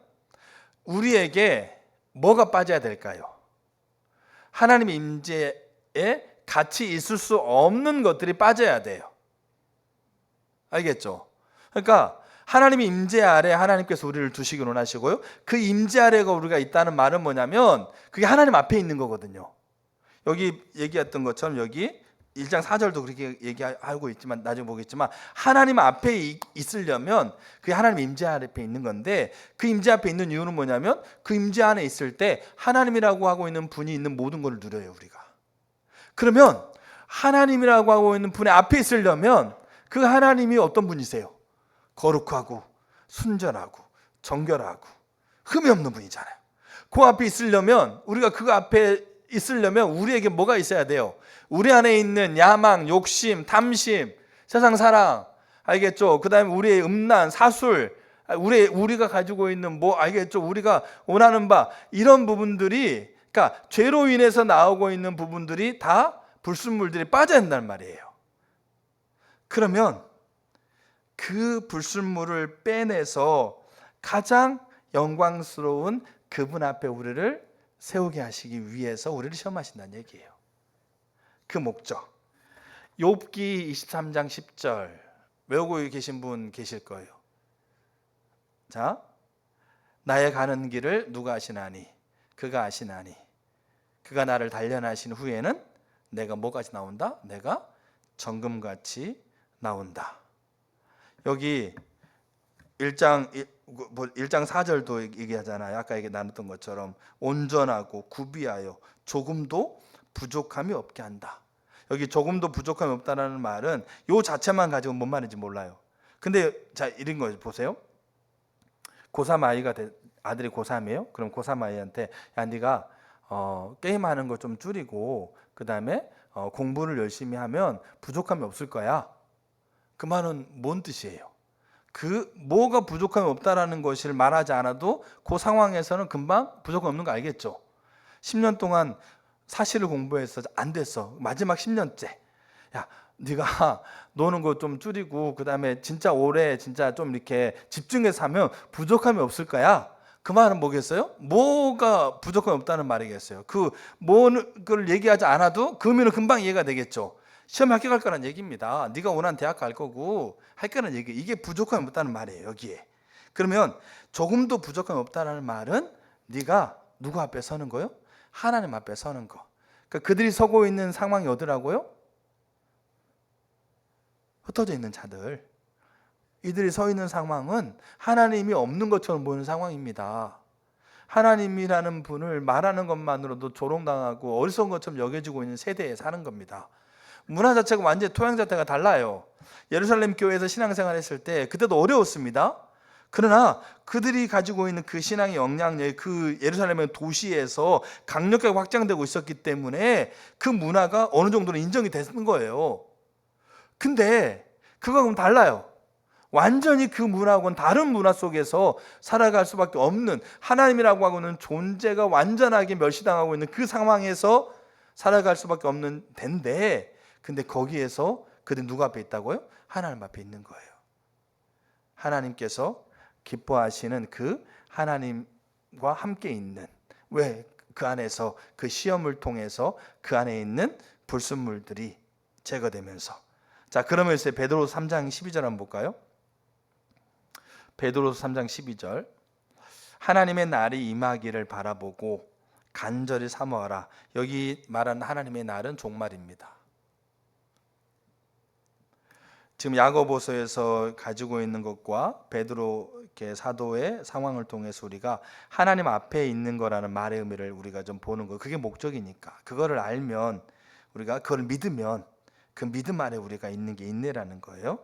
우리에게 뭐가 빠져야 될까요? 하나님의 임재에 같이 있을 수 없는 것들이 빠져야 돼요. 알겠죠? 그러니까 하나님의 임재 아래 하나님께서 우리를 두시기 원하시고요. 그 임재 아래가 우리가 있다는 말은 뭐냐면 그게 하나님 앞에 있는 거거든요. 여기 얘기했던 것처럼 여기 1장 4절도 그렇게 얘기하고 있지만 나중에 보겠지만 하나님 앞에 있으려면 그게 하나님 임재 앞에 있는 건데 그 임재 앞에 있는 이유는 뭐냐면 그 임재 안에 있을 때 하나님이라고 하고 있는 분이 있는 모든 걸 누려요 우리가. 그러면 하나님이라고 하고 있는 분의 앞에 있으려면 그 하나님이 어떤 분이세요? 거룩하고 순전하고 정결하고 흠이 없는 분이잖아요. 그 앞에 있으려면 우리가 그 앞에 있으려면 우리에게 뭐가 있어야 돼요? 우리 안에 있는 야망, 욕심, 탐심, 세상 사랑, 알겠죠? 그 다음에 우리의 음란, 사술, 우리가 가지고 있는 알겠죠? 우리가 원하는 바 이런 부분들이 그러니까 죄로 인해서 나오고 있는 부분들이 다 불순물들이 빠져야 한다는 말이에요. 그러면 그 불순물을 빼내서 가장 영광스러운 그분 앞에 우리를 세우게 하시기 위해서 우리를 시험하신다는 얘기예요. 그 목적. 욥기 23장 10절 외우고 계신 분 계실 거예요. 자, 나의 가는 길을 누가 아시나니? 그가 아시나니. 그가 나를 단련하신 후에는 내가 뭐같이 나온다? 내가 정금같이 나온다. 여기 1장 4절도 얘기하잖아요. 아까 나눴던 것처럼 온전하고 구비하여 조금도 부족함이 없게 한다. 여기 조금도 부족함이 없다라는 말은 요 자체만 가지고 뭔 말인지 몰라요. 근데 자 이런 거 보세요. 고3 아들이 고3이에요. 그럼 고3 아이한테 야 네가 게임하는 거 좀 줄이고 그 다음에 공부를 열심히 하면 부족함이 없을 거야. 그 말은 뭔 뜻이에요? 그 뭐가 부족함이 없다라는 것을 말하지 않아도 그 상황에서는 금방 부족함 없는 거 알겠죠? 10년 동안 사실을 공부해서 안 됐어. 마지막 10년째. 야, 네가 노는 거 좀 줄이고 그다음에 진짜 올해 진짜 좀 이렇게 집중해서 하면 부족함이 없을 거야. 그 말은 뭐겠어요? 뭐가 부족함이 없다는 말이겠어요. 그 뭐를 얘기하지 않아도 그 의미는 금방 이해가 되겠죠. 시험에 합격할 거란 얘기입니다. 네가 원하는 대학 갈 거고 할 거란 얘기. 이게 부족함이 없다는 말이에요. 여기에. 그러면 조금도 부족함이 없다는 말은 네가 누구 앞에 서는 거요? 하나님 앞에 서는 거. 그러니까 그들이 서고 있는 상황이 어디라고요? 흩어져 있는 자들. 이들이 서 있는 상황은 하나님이 없는 것처럼 보이는 상황입니다. 하나님이라는 분을 말하는 것만으로도 조롱당하고 어리석은 것처럼 여겨지고 있는 세대에 사는 겁니다. 문화 자체가 완전히 토양 자체가 달라요. 예루살렘 교회에서 신앙생활 했을 때 그때도 어려웠습니다. 그러나 그들이 가지고 있는 그 신앙의 영향력이 그 예루살렘의 도시에서 강력하게 확장되고 있었기 때문에 그 문화가 어느 정도는 인정이 되는 거예요. 근데 그거하고는 달라요. 완전히 그 문화하고는 다른 문화 속에서 살아갈 수밖에 없는, 하나님이라고 하고는 존재가 완전하게 멸시당하고 있는 그 상황에서 살아갈 수밖에 없는 데인데, 근데 거기에서 그들 누구 앞에 있다고요? 하나님 앞에 있는 거예요. 하나님께서 기뻐하시는 그 하나님과 함께 있는, 왜? 그 안에서 그 시험을 통해서 그 안에 있는 불순물들이 제거되면서. 자, 그러면 이제 베드로서 3장 12절 한번 볼까요? 베드로서 3장 12절. 하나님의 날이 임하기를 바라보고 간절히 사모하라. 여기 말하는 하나님의 날은 종말입니다. 지금 야고보서에서 가지고 있는 것과 베드로 사도의 상황을 통해서 우리가 하나님 앞에 있는 거라는 말의 의미를 우리가 좀 보는 거, 그게 목적이니까 그거를 알면, 우리가 그걸 믿으면 그 믿음 아래 우리가 있는 게 있네라는 거예요.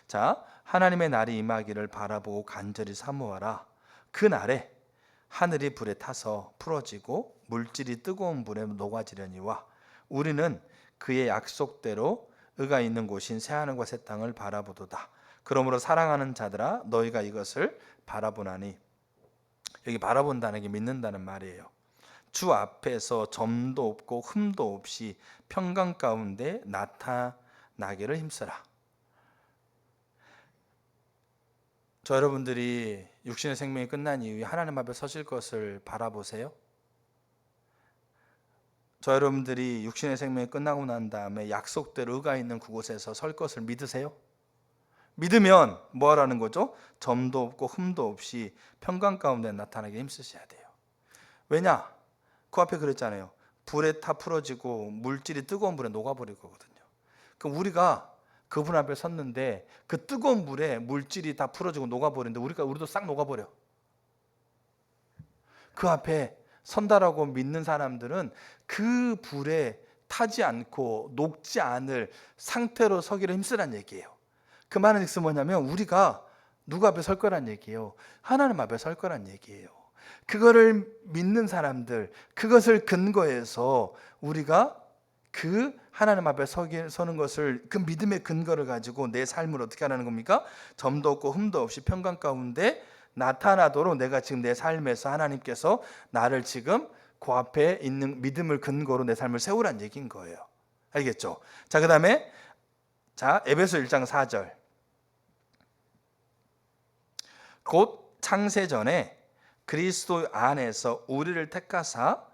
자, 하나님의 날이 임하기를 바라보고 간절히 사모하라. 그 날에 하늘이 불에 타서 풀어지고 물질이 뜨거운 불에 녹아지려니와 우리는 그의 약속대로 의가 있는 곳인 새하늘과 새 땅을 바라보도다. 그러므로 사랑하는 자들아, 너희가 이것을 바라보나니. 여기 바라본다는 게 믿는다는 말이에요. 주 앞에서 점도 없고 흠도 없이 평강 가운데 나타나기를 힘쓰라. 저 여러분들이 육신의 생명이 끝난 이후에 하나님 앞에 서실 것을 바라보세요? 저 여러분들이 육신의 생명이 끝나고 난 다음에 약속대로 의가 있는 그곳에서 설 것을 믿으세요? 믿으면 뭐 하라는 거죠? 점도 없고 흠도 없이 평강 가운데 나타나게 힘쓰셔야 돼요. 왜냐? 그 앞에 그랬잖아요. 불에 타 풀어지고 물질이 뜨거운 불에 녹아버릴 거거든요. 그럼 우리가 그분 앞에 섰는데 그 뜨거운 불에 물질이 다 풀어지고 녹아버리는데 우리도 싹 녹아버려. 그 앞에 선다라고 믿는 사람들은 그 불에 타지 않고 녹지 않을 상태로 서기를 힘쓰란 얘기예요. 그 말은 즉슨 뭐냐면 우리가 누구 앞에 설 거란 얘기예요. 하나님 앞에 설 거란 얘기예요. 그거를 믿는 사람들, 그것을 근거해서 우리가 그 하나님 앞에 서는 것을, 그 믿음의 근거를 가지고 내 삶을 어떻게 하라는 겁니까? 점도 없고 흠도 없이 평강 가운데 나타나도록 내가 지금 내 삶에서 하나님께서 나를 지금 그 앞에 있는 믿음을 근거로 내 삶을 세우란 얘기인 거예요. 알겠죠? 자, 그 다음에 에베소 1장 4절. 곧 창세전에 그리스도 안에서 우리를 택하사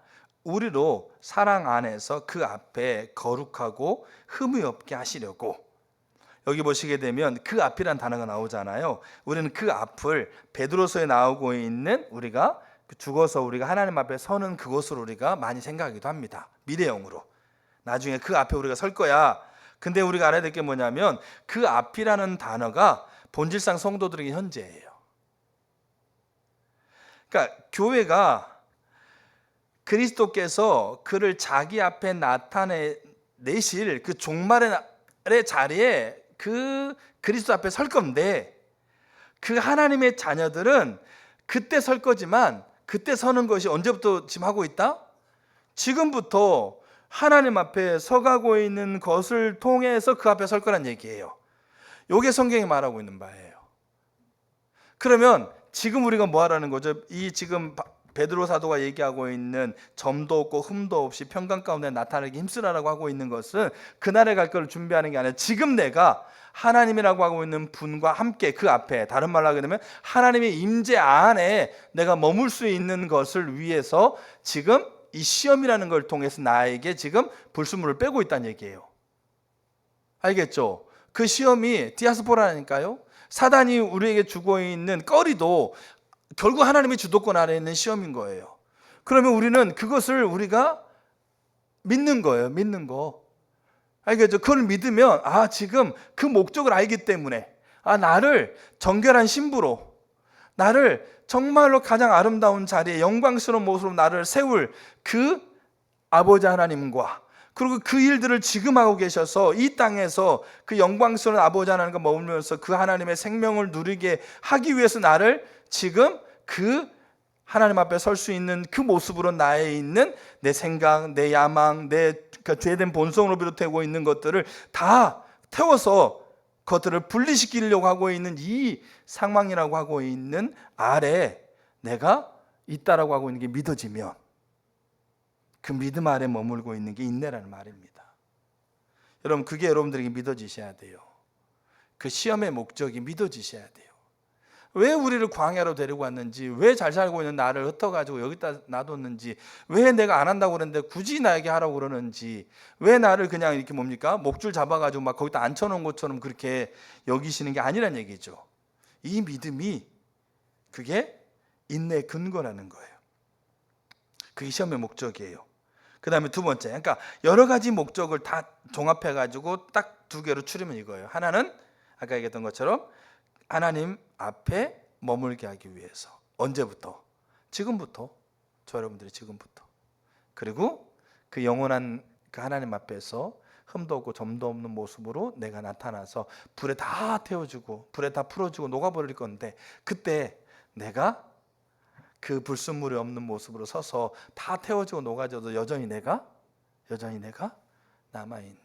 우리로 사랑 안에서 그 앞에 거룩하고 흠이 없게 하시려고. 여기 보시게 되면 그 앞이란 단어가 나오잖아요. 우리는 그 앞을 베드로서에 나오고 있는 우리가 죽어서 우리가 하나님 앞에 서는 그곳으로 우리가 많이 생각하기도 합니다. 미래형으로. 나중에 그 앞에 우리가 설 거야. 근데 우리가 알아야 될 게 뭐냐면 그 앞이라는 단어가 본질상 성도들에게 현재예요. 그러니까 교회가 그리스도께서 그를 자기 앞에 나타내실 그 종말의 자리에 그 그리스도 앞에 설 건데, 그 하나님의 자녀들은 그때 설 거지만 그때 서는 것이 언제부터 지금 하고 있다? 지금부터 하나님 앞에 서가고 있는 것을 통해서 그 앞에 설 거란 얘기예요. 이게 성경이 말하고 있는 바예요. 그러면 지금 우리가 뭐 하라는 거죠? 이 지금 베드로 사도가 얘기하고 있는 점도 없고 흠도 없이 평강 가운데 나타나기 힘쓰라라고 하고 있는 것은 그날에 갈 것을 준비하는 게 아니라 지금 내가 하나님이라고 하고 있는 분과 함께 그 앞에, 다른 말로 하게 되면 하나님의 임재 안에 내가 머물 수 있는 것을 위해서 지금 이 시험이라는 걸 통해서 나에게 지금 불순물을 빼고 있다는 얘기예요. 알겠죠? 그 시험이 디아스포라니까요. 사단이 우리에게 주고 있는 꺼리도 결국 하나님의 주도권 아래에 있는 시험인 거예요. 그러면 우리는 그것을 우리가 믿는 거예요. 믿는 거. 알겠죠? 그걸 믿으면 지금 그 목적을 알기 때문에 나를 정결한 신부로, 나를 정말로 가장 아름다운 자리에 영광스러운 모습으로 나를 세울 그 아버지 하나님과, 그리고 그 일들을 지금 하고 계셔서 이 땅에서 그 영광스러운 아버지 하나님과 머물면서 그 하나님의 생명을 누리게 하기 위해서 나를 지금 그 하나님 앞에 설 수 있는 그 모습으로 나에 있는 내 생각, 내 야망, 내 죄된 본성으로 비롯되고 있는 것들을 다 태워서 그것들을 분리시키려고 하고 있는 이 상황이라고 하고 있는 아래 내가 있다라고 하고 있는 게 믿어지면, 그 믿음 아래 머물고 있는 게 인내라는 말입니다. 여러분, 그게 여러분들에게 믿어지셔야 돼요. 그 시험의 목적이 믿어지셔야 돼요. 왜 우리를 광야로 데리고 왔는지, 왜 잘 살고 있는 나를 흩어가지고 여기다 놔뒀는지, 왜 내가 안 한다고 그랬는데 굳이 나에게 하라고 그러는지, 왜 나를 그냥 이렇게 목줄 잡아가지고 막 거기다 앉혀놓은 것처럼 그렇게 여기시는 게 아니란 얘기죠. 이 믿음이 그게 인내의 근거라는 거예요. 그게 시험의 목적이에요. 그 다음에 두 번째, 그러니까 여러 가지 목적을 다 종합해가지고 딱 두 개로 추리면 이거예요. 하나는 아까 얘기했던 것처럼 하나님 앞에 머물게 하기 위해서. 언제부터? 지금부터. 저 여러분들이 지금부터. 그리고 그 영원한 그 하나님 앞에서 흠도 없고 점도 없는 모습으로 내가 나타나서 불에 다 태워주고 불에 다 풀어주고 녹아버릴 건데, 그때 내가 그 불순물이 없는 모습으로 서서 다 태워지고 녹아져도 여전히 내가 남아있는.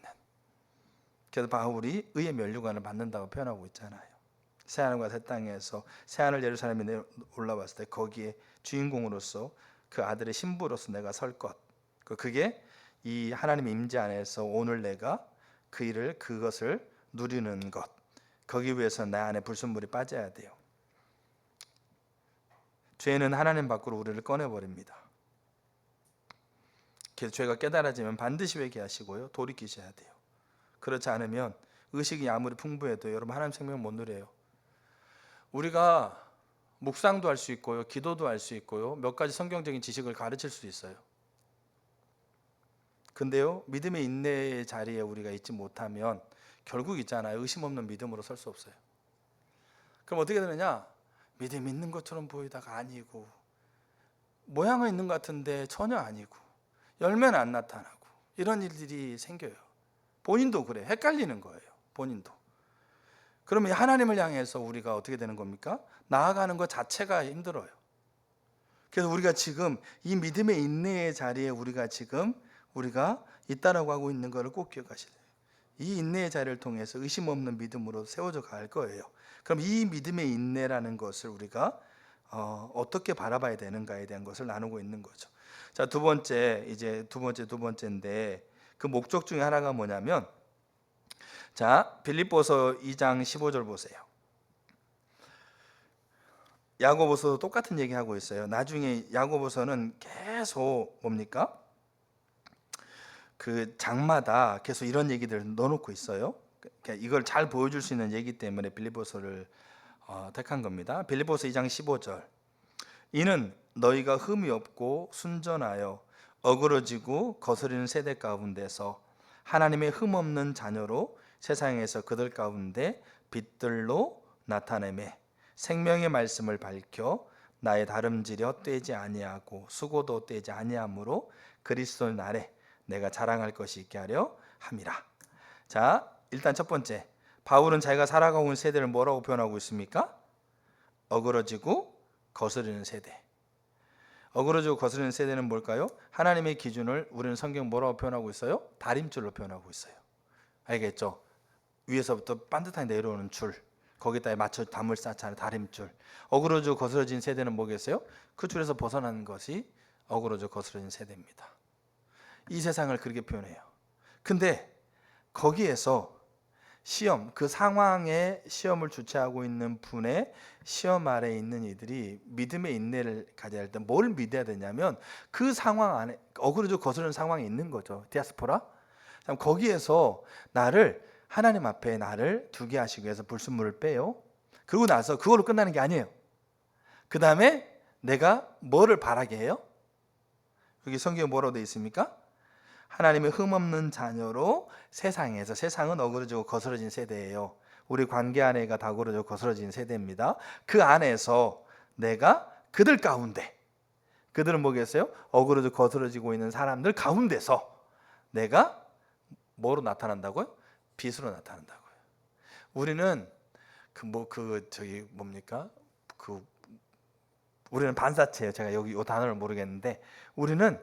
그래서 바울이 의의 면류관을 받는다고 표현하고 있잖아요. 새하늘과 새 땅에서 새하늘 예루살렘에 올라왔을 때 거기에 주인공으로서 그 아들의 신부로서 내가 설 것, 그게 이 하나님의 임재 안에서 오늘 내가 그것을 누리는 것, 거기 위해서 내 안에 불순물이 빠져야 돼요. 죄는 하나님 밖으로 우리를 꺼내버립니다. 그래서 죄가 깨달아지면 반드시 회개하시고요, 돌이키셔야 돼요. 그렇지 않으면 의식이 아무리 풍부해도 여러분 하나님 생명 못 누려요. 우리가 묵상도 할 수 있고요, 기도도 할 수 있고요, 몇 가지 성경적인 지식을 가르칠 수 있어요. 근데요, 믿음의 인내의 자리에 우리가 있지 못하면 결국 있잖아요, 의심 없는 믿음으로 설 수 없어요. 그럼 어떻게 되느냐? 믿음 있는 것처럼 보이다가 아니고, 모양은 있는 것 같은데 전혀 아니고, 열매는 안 나타나고, 이런 일들이 생겨요. 본인도 그래, 헷갈리는 거예요. 본인도. 그러면 하나님을 향해서 우리가 어떻게 되는 겁니까? 나아가는 것 자체가 힘들어요. 그래서 우리가 지금 이 믿음의 인내의 자리에 우리가 있다라고 하고 있는 것을 꼭 기억하셔야 돼요. 이 인내의 자리를 통해서 의심 없는 믿음으로 세워져 갈 거예요. 그럼 이 믿음의 인내라는 것을 우리가 어떻게 바라봐야 되는가에 대한 것을 나누고 있는 거죠. 자, 두 번째인데 그 목적 중에 하나가 뭐냐면, 자, 빌립보서 2장 15절 보세요. 야고보서도 똑같은 얘기하고 있어요. 나중에 야고보서는 계속 뭡니까? 그 장마다 계속 이런 얘기들을 넣어놓고 있어요. 그러니까 이걸 잘 보여줄 수 있는 얘기 때문에 빌립보서를 택한 겁니다. 빌립보서 2장 15절. 이는 너희가 흠이 없고 순전하여 어그러지고 거스리는 세대 가운데서 하나님의 흠 없는 자녀로 세상에서 그들 가운데 빛들로 나타내매 생명의 말씀을 밝혀 나의 다름질이 헛되지 아니하고 수고도 헛되지 아니하므로 그리스도 날에 내가 자랑할 것이 있게 하려 함이라. 자, 일단 첫 번째, 바울은 자기가 살아가고 있는 세대를 뭐라고 표현하고 있습니까? 어그러지고 거스르는 세대. 어그러지고 거스르는 세대는 뭘까요? 하나님의 기준을 우리는 성경 뭐라고 표현하고 있어요? 다림줄로 표현하고 있어요. 알겠죠? 위에서부터 반듯하게 내려오는 줄, 거기다 맞춰 담을 쌓잖아요. 다림줄. 어그러져 거스러진 세대는 뭐겠어요? 그 줄에서 벗어나는 것이 어그러져 거스러진 세대입니다. 이 세상을 그렇게 표현해요. 근데 거기에서 시험, 그 상황에 시험을 주체하고 있는 분의 시험 아래에 있는 이들이 믿음의 인내를 가져야 할 때 뭘 믿어야 되냐면 그 상황 안에 어그러져 거스르는 상황이 있는 거죠. 디아스포라. 거기에서 하나님 앞에 나를 두게 하시기 위해서 불순물을 빼요. 그러고 나서 그걸로 끝나는 게 아니에요. 그 다음에 내가 뭐를 바라게 해요? 여기 성경에 뭐라고 되어 있습니까? 하나님의 흠없는 자녀로 세상은 어그러지고 거스러진 세대예요. 우리 관계 안에가 다 어그러지고 거스러진 세대입니다. 그 안에서 내가 그들 가운데, 그들은 뭐겠어요? 어그러지고 거스러지고 있는 사람들 가운데서 내가 뭐로 나타난다고요? 빛으로 나타난다고요. 우리는 우리는 반사체예요. 제가 여기 이 단어를 모르겠는데 우리는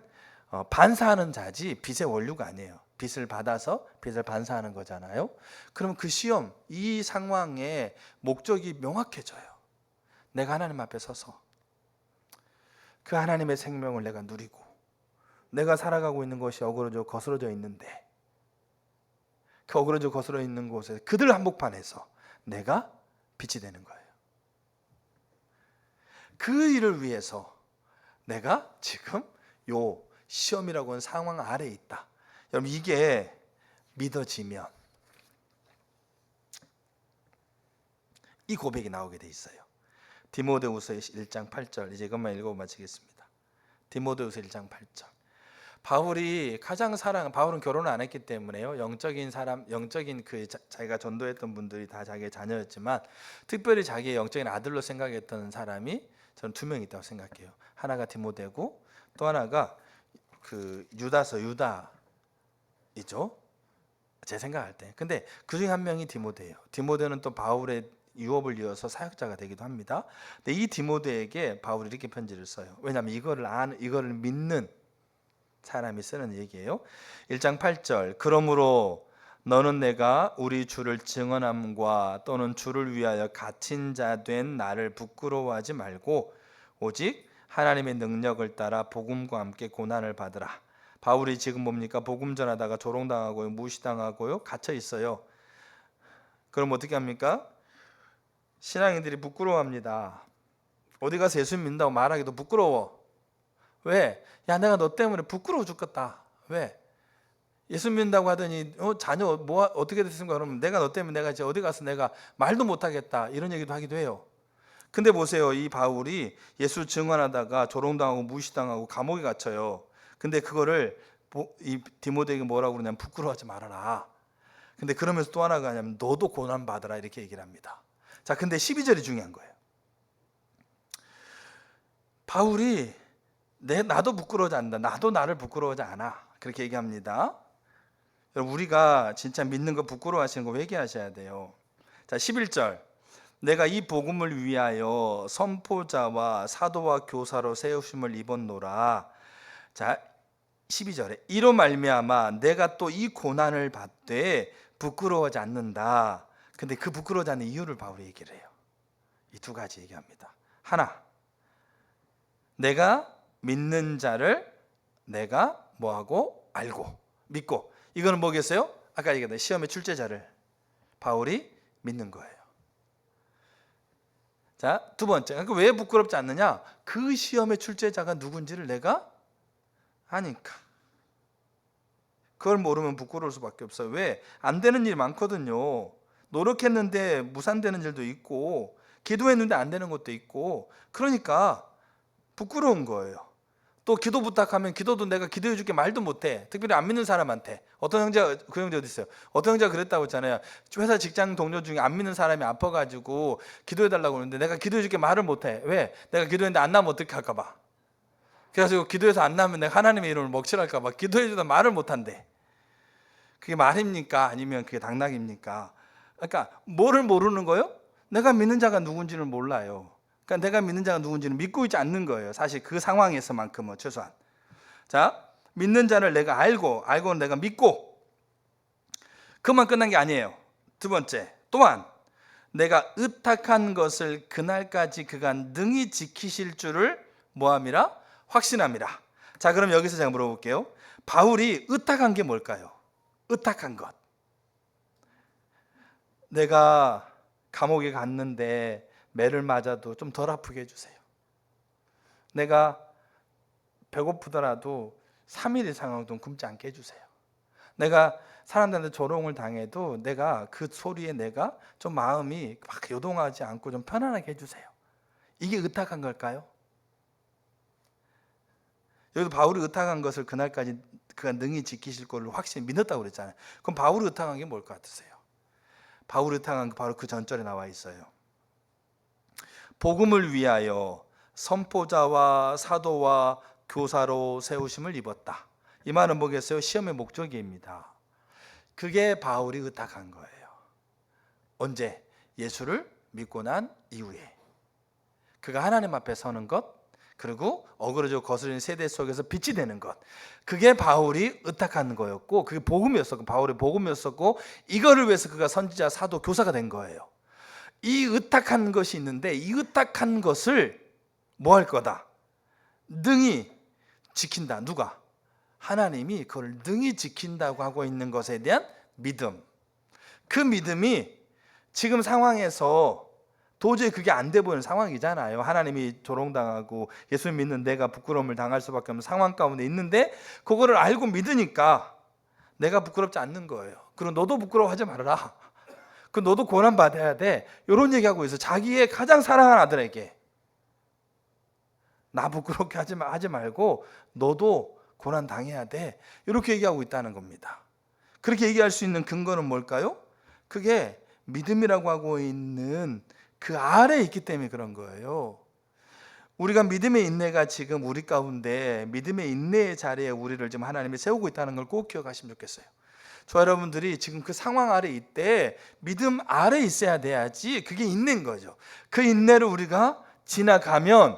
반사하는 자지 빛의 원류가 아니에요. 빛을 받아서 빛을 반사하는 거잖아요. 그럼 그 시험, 이 상황의 목적이 명확해져요. 내가 하나님 앞에 서서 그 하나님의 생명을 내가 누리고 내가 살아가고 있는 것이 어그러져 거스러져 있는데 그 어그러져 거스러 있는 곳에 그들 한복판에서 내가 빛이 되는 거예요. 그 일을 위해서 내가 지금 요 시험이라고 하는 상황 아래에 있다. 여러분 이게 믿어지면 이 고백이 나오게 돼 있어요. 디모데후서 1장 8절 이제 이것만 읽어 마치겠습니다. 디모데후서 1장 8절. 바울은 결혼을 안 했기 때문에요. 영적인 자기가 전도했던 분들이 다 자기의 자녀였지만 특별히 자기의 영적인 아들로 생각했던 사람이 저는 2명 있다고 생각해요. 하나가 디모데고 또 하나가 그 유다이죠. 제 생각할 때. 근데 그 중에 한 명이 디모데예요. 디모데는 또 바울의 유업을 이어서 사역자가 되기도 합니다. 근데 이 디모데에게 바울이 이렇게 편지를 써요. 왜냐하면 이거를 믿는 사람이 쓰는 얘기예요. 1장 8절. 그러므로 너는 내가 우리 주를 증언함과 또는 주를 위하여 갇힌 자 된 나를 부끄러워하지 말고 오직 하나님의 능력을 따라 복음과 함께 고난을 받으라. 바울이 지금 뭡니까? 복음 전하다가 조롱당하고요, 무시당하고요, 갇혀 있어요. 그럼 어떻게 합니까? 신앙인들이 부끄러워합니다. 어디 가서 예수 믿는다고 말하기도 부끄러워. 왜? 야, 내가 너 때문에 부끄러워 죽겠다. 왜? 예수 믿는다고 하더니 자녀 어떻게 됐습니까? 그러면 내가 너 때문에 내가 이제 어디 가서 내가 말도 못하겠다 이런 얘기도 하기도 해요. 근데 보세요, 이 바울이 예수 증언하다가 조롱당하고 무시당하고 감옥에 갇혀요. 근데 그거를 이 디모데에게 뭐라고 그러냐면 부끄러워하지 말아라. 근데 그러면서 또 하나가 뭐냐면 너도 고난 받으라 이렇게 얘기를 합니다. 자, 근데 12절이 중요한 거예요. 바울이 나도 부끄러워하지 않는다. 나도 나를 부끄러워하지 않아. 그렇게 얘기합니다. 여러분 우리가 진짜 믿는 거 부끄러워하시는 거 회개하셔야 돼요. 자, 11절. 내가 이 복음을 위하여 선포자와 사도와 교사로 세우심을 입었노라. 자, 12절에 이로 말미암아 내가 또 이 고난을 받되 부끄러워하지 않는다. 근데 그 부끄러워하지 않는 이유를 바울이 얘기를 해요. 이 2가지 얘기합니다. 하나, 내가 믿는 자를 내가 뭐하고 알고 믿고. 이거는 뭐겠어요? 아까 얘기했던 시험의 출제자를 바울이 믿는 거예요. 자, 2번째. 그러니까 왜 부끄럽지 않느냐? 그 시험의 출제자가 누군지를 내가 아니까. 그걸 모르면 부끄러울 수밖에 없어요. 왜? 안 되는 일이 많거든요. 노력했는데 무산되는 일도 있고 기도했는데 안 되는 것도 있고 그러니까 부끄러운 거예요. 또 기도 부탁하면 기도도 내가 기도해 줄게 말도 못해. 특별히 안 믿는 사람한테. 어떤 형제가 그 형제 어디 있어요? 어떤 형제가 그랬다고 했잖아요. 회사 직장 동료 중에 안 믿는 사람이 아파가지고 기도해 달라고 그러는데 내가 기도해 줄게 말을 못해. 왜? 내가 기도했는데 안 나면 어떻게 할까 봐. 그래서 기도해서 안 나면 내가 하나님의 이름을 먹칠할까 봐 기도해 주다 말을 못한대. 그게 말입니까? 아니면 그게 당나귀입니까? 그러니까 뭐를 모르는 거예요? 내가 믿는 자가 누군지를 몰라요. 그러니까 내가 믿는 자가 누군지는 믿고 있지 않는 거예요. 사실 그 상황에서만큼은 최소한. 자, 믿는 자를 내가 알고는 내가 믿고. 그만 끝난 게 아니에요. 2번째, 또한 내가 의탁한 것을 그날까지 그가 능히 지키실 줄을 뭐함이라? 확신함이라. 자, 그럼 여기서 제가 물어볼게요. 바울이 의탁한 게 뭘까요? 의탁한 것. 내가 감옥에 갔는데 매를 맞아도 좀 덜 아프게 해주세요. 내가 배고프더라도 3일 이상 좀 굶지 않게 해주세요. 내가 사람들한테 조롱을 당해도 내가 그 소리에 내가 좀 마음이 막 요동하지 않고 좀 편안하게 해주세요. 이게 의탁한 걸까요? 여기도 바울이 의탁한 것을 그날까지 그가 능히 지키실 것을 확실히 믿었다고 그랬잖아요. 그럼 바울이 의탁한 게 뭘 것 같으세요? 바울이 의탁한 게 바로 그 전절에 나와 있어요. 복음을 위하여 선포자와 사도와 교사로 세우심을 입었다. 이 말은 뭐겠어요? 시험의 목적입니다. 그게 바울이 의탁한 거예요. 언제? 예수를 믿고 난 이후에. 그가 하나님 앞에 서는 것, 그리고 어그러져 거스르는 세대 속에서 빛이 되는 것, 그게 바울이 의탁한 거였고, 그게 복음이었었고, 바울의 복음이었었고, 이거를 위해서 그가 선지자, 사도, 교사가 된 거예요. 이 의탁한 것이 있는데, 이 의탁한 것을 뭐 할 거다? 능히 지킨다. 누가? 하나님이 그걸 능히 지킨다고 하고 있는 것에 대한 믿음. 그 믿음이 지금 상황에서 도저히 그게 안 돼 보이는 상황이잖아요. 하나님이 조롱당하고 예수 믿는 내가 부끄러움을 당할 수밖에 없는 상황 가운데 있는데, 그거를 알고 믿으니까 내가 부끄럽지 않는 거예요. 그리고 너도 부끄러워하지 말아라. 그 너도 고난 받아야 돼. 이런 얘기하고 있어. 자기의 가장 사랑하는 아들에게 나 부끄럽게 하지 말고 너도 고난 당해야 돼. 이렇게 얘기하고 있다는 겁니다. 그렇게 얘기할 수 있는 근거는 뭘까요? 그게 믿음이라고 하고 있는 그 아래에 있기 때문에 그런 거예요. 우리가 믿음의 인내가 지금 우리 가운데 믿음의 인내의 자리에 우리를 지금 하나님이 세우고 있다는 걸 꼭 기억하시면 좋겠어요. 저 여러분들이 지금 그 상황 아래 있대 믿음 아래 있어야 돼야지 그게 인내인 거죠. 그 인내를 우리가 지나가면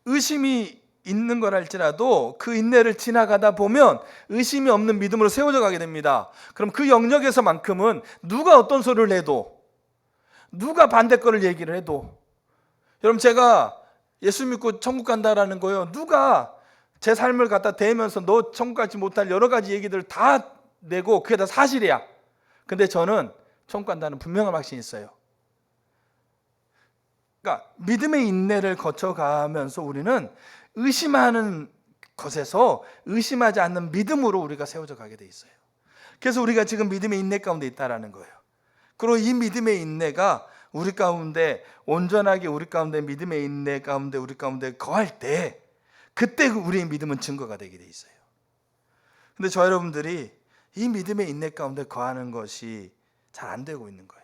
의심이 있는 걸 할지라도 그 인내를 지나가다 보면 의심이 없는 믿음으로 세워져 가게 됩니다. 그럼 그 영역에서만큼은 누가 어떤 소리를 해도, 누가 반대 거를 얘기를 해도, 여러분 제가 예수 믿고 천국 간다라는 거요, 누가 제 삶을 갖다 대면서 너 천국 가지 못할 여러 가지 얘기들을 다 내고 그게 다 사실이야. 근데 저는 천국 간다는 분명한 확신이 있어요. 그러니까 믿음의 인내를 거쳐가면서 우리는 의심하는 것에서 의심하지 않는 믿음으로 우리가 세워져 가게 돼 있어요. 그래서 우리가 지금 믿음의 인내 가운데 있다라는 거예요. 그리고 이 믿음의 인내가 우리 가운데 온전하게 우리 가운데 믿음의 인내 가운데 우리 가운데 거할 때, 그때 우리의 믿음은 증거가 되게 돼 있어요. 근데 저 여러분들이 이 믿음의 인내 가운데 거하는 것이 잘 안 되고 있는 거예요.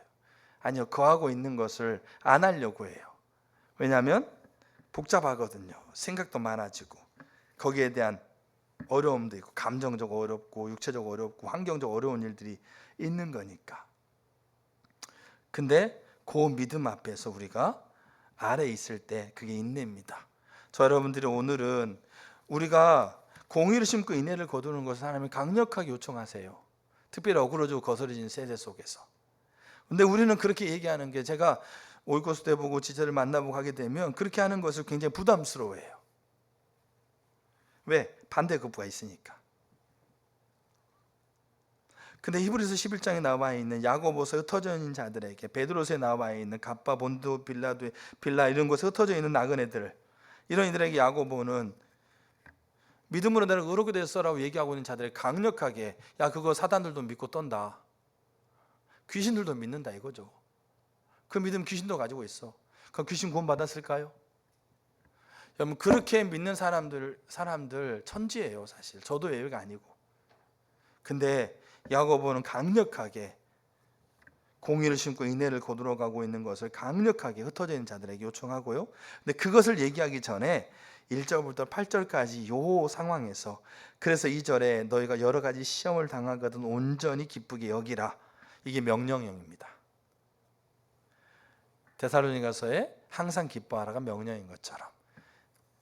아니요, 거하고 있는 것을 안 하려고 해요. 왜냐하면 복잡하거든요. 생각도 많아지고 거기에 대한 어려움도 있고 감정적 어렵고 육체적 어렵고 환경적 어려운 일들이 있는 거니까. 근데 그 믿음 앞에서 우리가 아래에 있을 때 그게 인내입니다. 저 여러분들이 오늘은 우리가 공의를 심고 인내를 거두는 것을 하나님이 강력하게 요청하세요. 특별히 어그러지고 거스러진 세대 속에서. 근데 우리는 그렇게 얘기하는 게, 제가 오이코스도 해보고 지체를 만나보고 하게 되면 그렇게 하는 것을 굉장히 부담스러워해요. 왜? 반대 거부가 있으니까. 근데 히브리서 11장에 나와 있는 야고보서 흩어져 있는 자들에게, 베드로서에 나와 있는 갑바, 본도, 빌라 이런 곳에 흩어져 있는 나그네들, 이런 이들에게 야고보는 믿음으로 내가 의롭게 됐어라고 얘기하고 있는 자들에게 강력하게, 야 그거 사단들도 믿고 떤다, 귀신들도 믿는다 이거죠. 그 믿음 귀신도 가지고 있어. 그럼 귀신 구원 받았을까요? 여러분 그렇게 믿는 사람들 천지예요. 사실 저도 예외가 아니고. 근데 야고보는 강력하게 공의를 심고 인내를 거두러 가고 있는 것을 강력하게 흩어져 있는 자들에게 요청하고요. 근데 그것을 얘기하기 전에 1절부터 8절까지 요 상황에서, 그래서 2절에 너희가 여러 가지 시험을 당하거든 온전히 기쁘게 여기라, 이게 명령형입니다. 데살로니가서에 항상 기뻐하라가 명령인 것처럼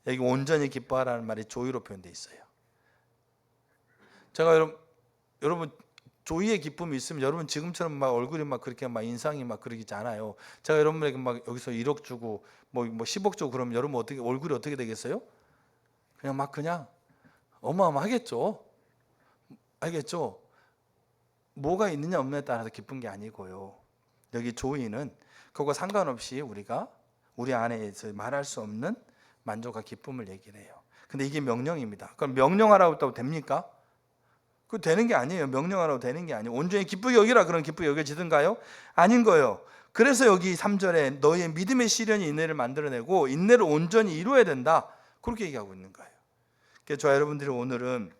여기 온전히 기뻐하라는 말이 조유로 표현되어 있어요. 제가 여러분 조의의 기쁨이 있으면 여러분 지금처럼 막 얼굴이 막 그렇게 막 인상이 막 그러지 않아요. 제가 여러분에게 막 여기서 1억 주고 뭐 10억 주고 그러면 여러분 어떻게 얼굴이 어떻게 되겠어요? 그냥 어마어마하겠죠. 알겠죠? 뭐가 있느냐 없느냐에 따라서 기쁜 게 아니고요. 여기 조의는 그거 상관없이 우리가 우리 안에서 말할 수 없는 만족과 기쁨을 얘기를 해요. 근데 이게 명령입니다. 그럼 명령하라고 했다고 됩니까? 그 되는 게 아니에요. 명령하라고 되는 게 아니에요. 온전히 기쁘게 여기라 그럼 기쁘게 여겨지든가요? 아닌 거예요. 그래서 여기 3절에 너희의 믿음의 시련이 인내를 만들어내고 인내를 온전히 이루어야 된다. 그렇게 얘기하고 있는 거예요. 그래서 저 여러분들이 오늘은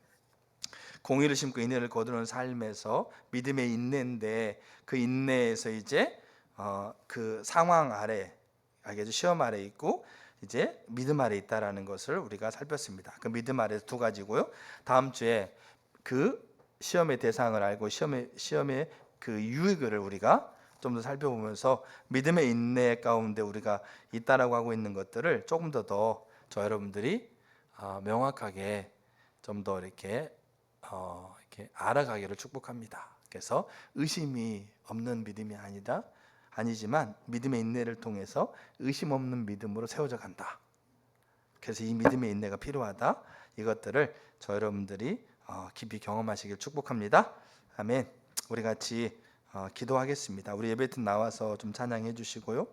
공의를 심고 인내를 거두는 삶에서 믿음의 인내인데 그 인내에서 이제 그 상황 아래, 알겠죠? 시험 아래 있고 이제 믿음 아래 있다라는 것을 우리가 살폈습니다. 그 믿음 아래 두 가지고요. 다음 주에 그 시험의 대상을 알고 시험의 그 유익을 우리가 좀 더 살펴보면서 믿음의 인내 가운데 우리가 있다라고 하고 있는 것들을 조금 더 저 여러분들이 명확하게 좀 더 이렇게 알아가기를 축복합니다. 그래서 의심이 없는 믿음이 아니지만 믿음의 인내를 통해서 의심 없는 믿음으로 세워져 간다. 그래서 이 믿음의 인내가 필요하다. 이것들을 저 여러분들이 깊이 경험하시길 축복합니다. 아멘. 우리 같이 기도하겠습니다. 우리 예배팀 나와서 좀 찬양해 주시고요.